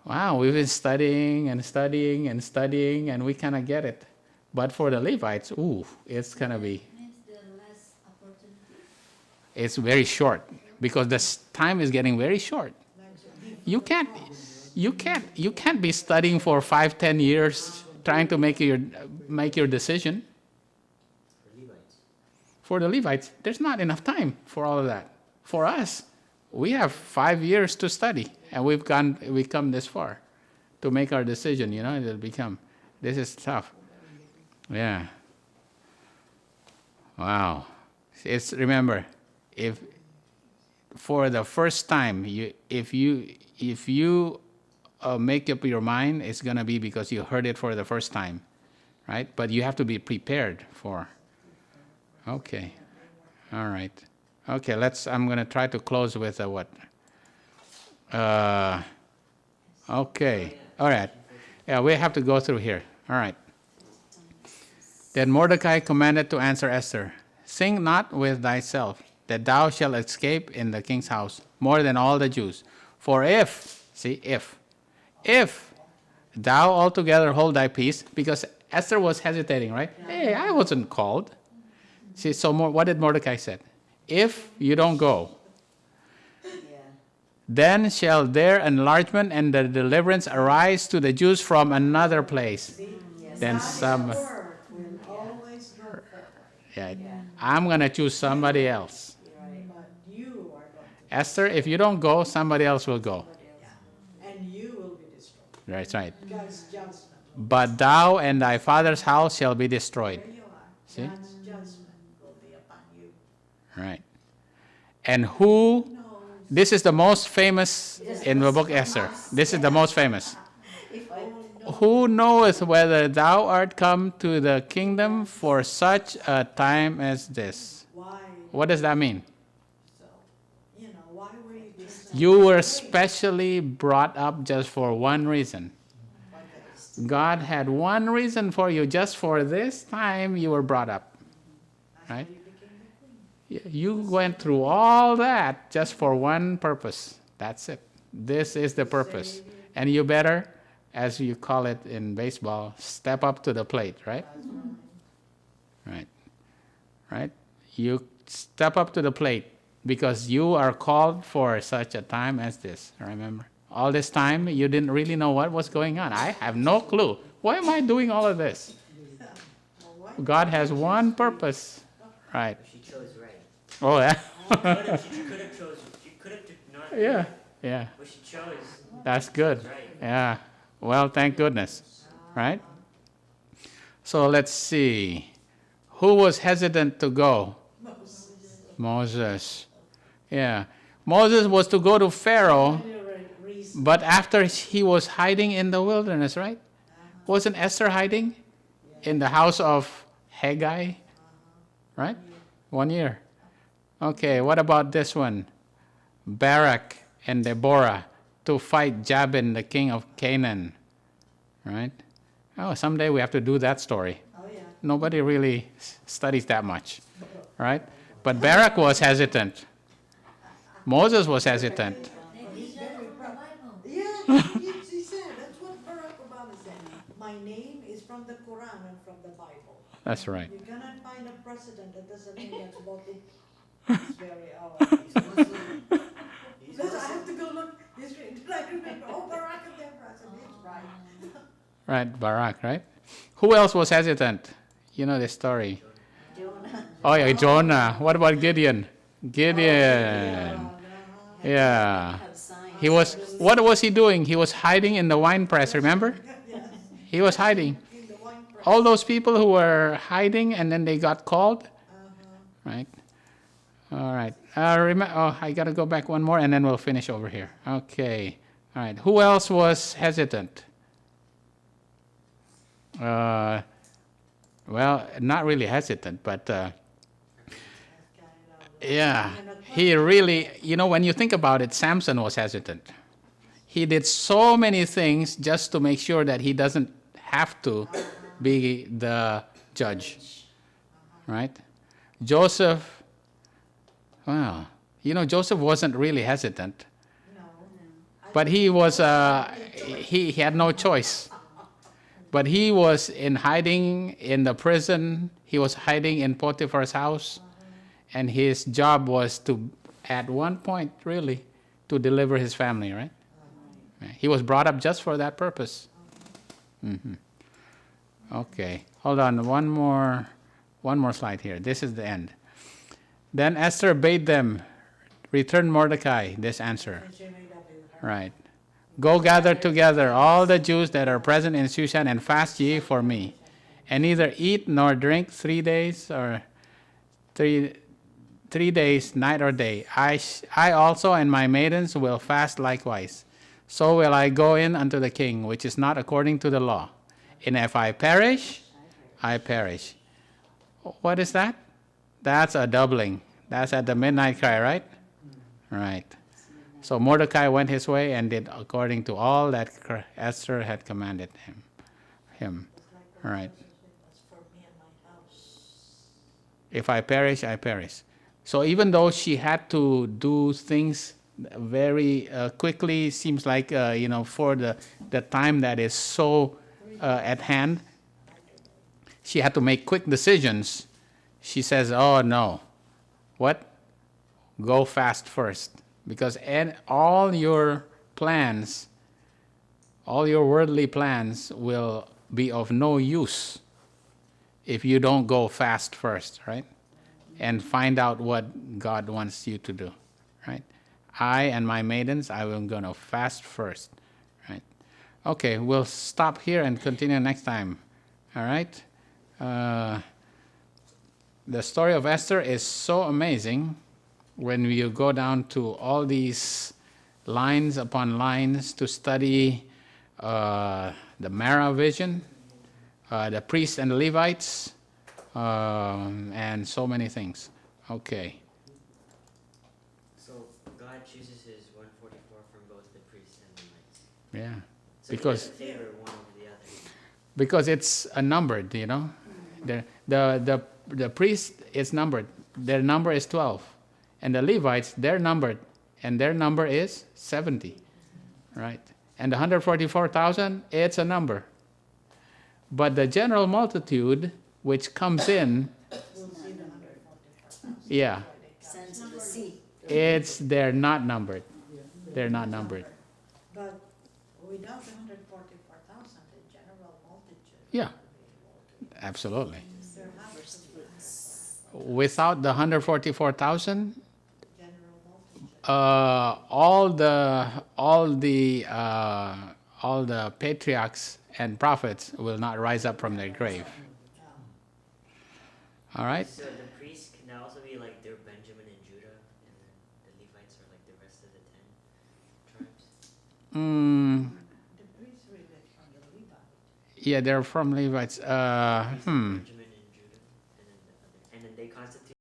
S1: Wow, we've been studying and studying and studying, and we kind of get it. But for the Levites, it's gonna be. It's very short because the time is getting very short. You can't be studying for 5-10 years trying to make your decision. For the Levites, there's not enough time for all of that. For us, we have 5 years to study, and we've come this far to make our decision. This is tough. Yeah. Wow. Remember. If for the first time, if you make up your mind, it's gonna be because you heard it for the first time, right? But you have to be prepared for. Okay, all right. Okay, I'm gonna try to close with what? Okay, all right. Yeah, we have to go through here. All right. Then Mordecai commanded to answer Esther, "Sing not with thyself, that thou shalt escape in the king's house more than all the Jews. For if thou altogether hold thy peace," because Esther was hesitating, right? Hey, I wasn't called. See, so what did Mordecai say? If you don't go, then shall their enlargement and the deliverance arise to the Jews from another place. Then some.
S5: Will always go forward.
S1: Yeah, I'm going to choose somebody else.
S5: But you are going to.
S1: Esther, if you don't go, somebody else will go.
S5: And you will be destroyed.
S1: That's right.
S5: God's judgment.
S1: But thou and thy father's house shall be destroyed.
S5: There you are.
S1: See?
S5: God's judgment will be upon you.
S1: Right. And who, this is the most famous in the book Esther. This is the most famous. Who knoweth whether thou art come to the kingdom for such a time as this?
S5: Why?
S1: What does that mean?
S5: So, why were you chosen
S1: You were specially brought up just for one reason. God had one reason for you. Just for this time you were brought up. Right? You went through all that just for one purpose. That's it. This is the purpose. And you better, as you call it in baseball, step up to the plate, right? Right. Right? You step up to the plate because you are called for such a time as this, remember? All this time, you didn't really know what was going on. I have no clue. Why am I doing all of this? God has one purpose. Right.
S3: She chose right.
S1: Oh, yeah.
S3: She could have chose. She could have not.
S1: Yeah. Yeah.
S3: But she chose.
S1: That's good.
S3: Right.
S1: Yeah. Well, thank goodness. Right? So let's see. Who was hesitant to go? Moses. Yeah. Moses was to go to Pharaoh, but after he was hiding in the wilderness, right? Wasn't Esther hiding in the house of Haggai? Right? 1 year. Okay, what about this one? Barak and Deborah to fight Jabin, the king of Canaan. Right? Oh, someday we have to do that story.
S5: Oh, yeah.
S1: Nobody really studies that much. Right? But Barak was hesitant. Moses was hesitant.
S5: Yeah, she said, that's what Barack Obama said. My name is from the Quran and from the Bible.
S1: That's right.
S5: You cannot find a president that doesn't mean that's about it. It's very odd. Because I have to go look history. Did I remember? Oh, Barack and Deborah. I said, it's right.
S1: Right, Barak, right? Who else was hesitant? You know the story.
S2: Jonah.
S1: Oh, yeah, Jonah. What about Gideon? Gideon. Yeah.
S2: Have signs.
S1: He was, what was he doing? He was hiding in the wine press, remember?
S5: Yes.
S1: He was hiding.
S5: In the wine press.
S1: All those people who were hiding and then they got called, right? All right. I got to go back one more and then we'll finish over here. Okay. All right. Who else was hesitant? Well, not really hesitant, but yeah, he really, when you think about it, Samson was hesitant. He did so many things just to make sure that he doesn't have to be the judge, right? Joseph, well, Joseph wasn't really hesitant, but he was, he had no choice. But he was in hiding in the prison. He was hiding in Potiphar's house. And his job was to, at one point, really, to deliver his family, right? He was brought up just for that purpose. Mm-hmm. Okay, hold on, one more slide here. This is the end. Then Esther bade them return Mordecai this answer. Right. Go gather together all the Jews that are present in Shushan and fast ye for me, and neither eat nor drink 3 days or 3 days, night or day. I also and my maidens will fast likewise. So will I go in unto the king, which is not according to the law. And if I perish, I perish. What is that? That's a doubling. That's at the midnight cry, right? Right. So Mordecai went his way and did according to all that Esther had commanded him. All right. If I perish, I perish. So even though she had to do things very quickly, seems like, for the time that is so at hand, she had to make quick decisions. She says, oh no, what? Go fast first. Because all your plans, all your worldly plans will be of no use if you don't go fast first, right? And find out what God wants you to do, right? I and my maidens, I am going to fast first, right? Okay, we'll stop here and continue next time, all right? The story of Esther is so amazing. When you go down to all these lines upon lines to study the Mara vision, the priests and the Levites, and so many things. Okay.
S3: So God chooses his 144
S1: Yeah.
S3: So he
S1: Because-
S3: doesn't favor one over the other.
S1: Because it's numbered, you know. The priest is numbered. Their number is 12. And the Levites, they're numbered. And their number is 70. Right? And the 144,000, it's a number. But the general multitude, which comes in,
S5: We'll see the 144,000.
S1: yeah,
S2: Sent to the sea.
S1: they're not numbered. They're not numbered.
S5: But without the 144,000, the general multitude.
S1: Yeah.
S5: will be
S1: Absolutely.
S5: there has to be
S1: Without the 144,000,
S5: general multitude.
S1: all the patriarchs and prophets will not rise up from their grave. All right?
S3: So the priests can now also be like they're Benjamin and Judah, and then the Levites are like the rest of the 10 tribes.
S5: The priests relate from the Levite.
S1: Yeah, they're from Levites.
S3: Priests of Benjamin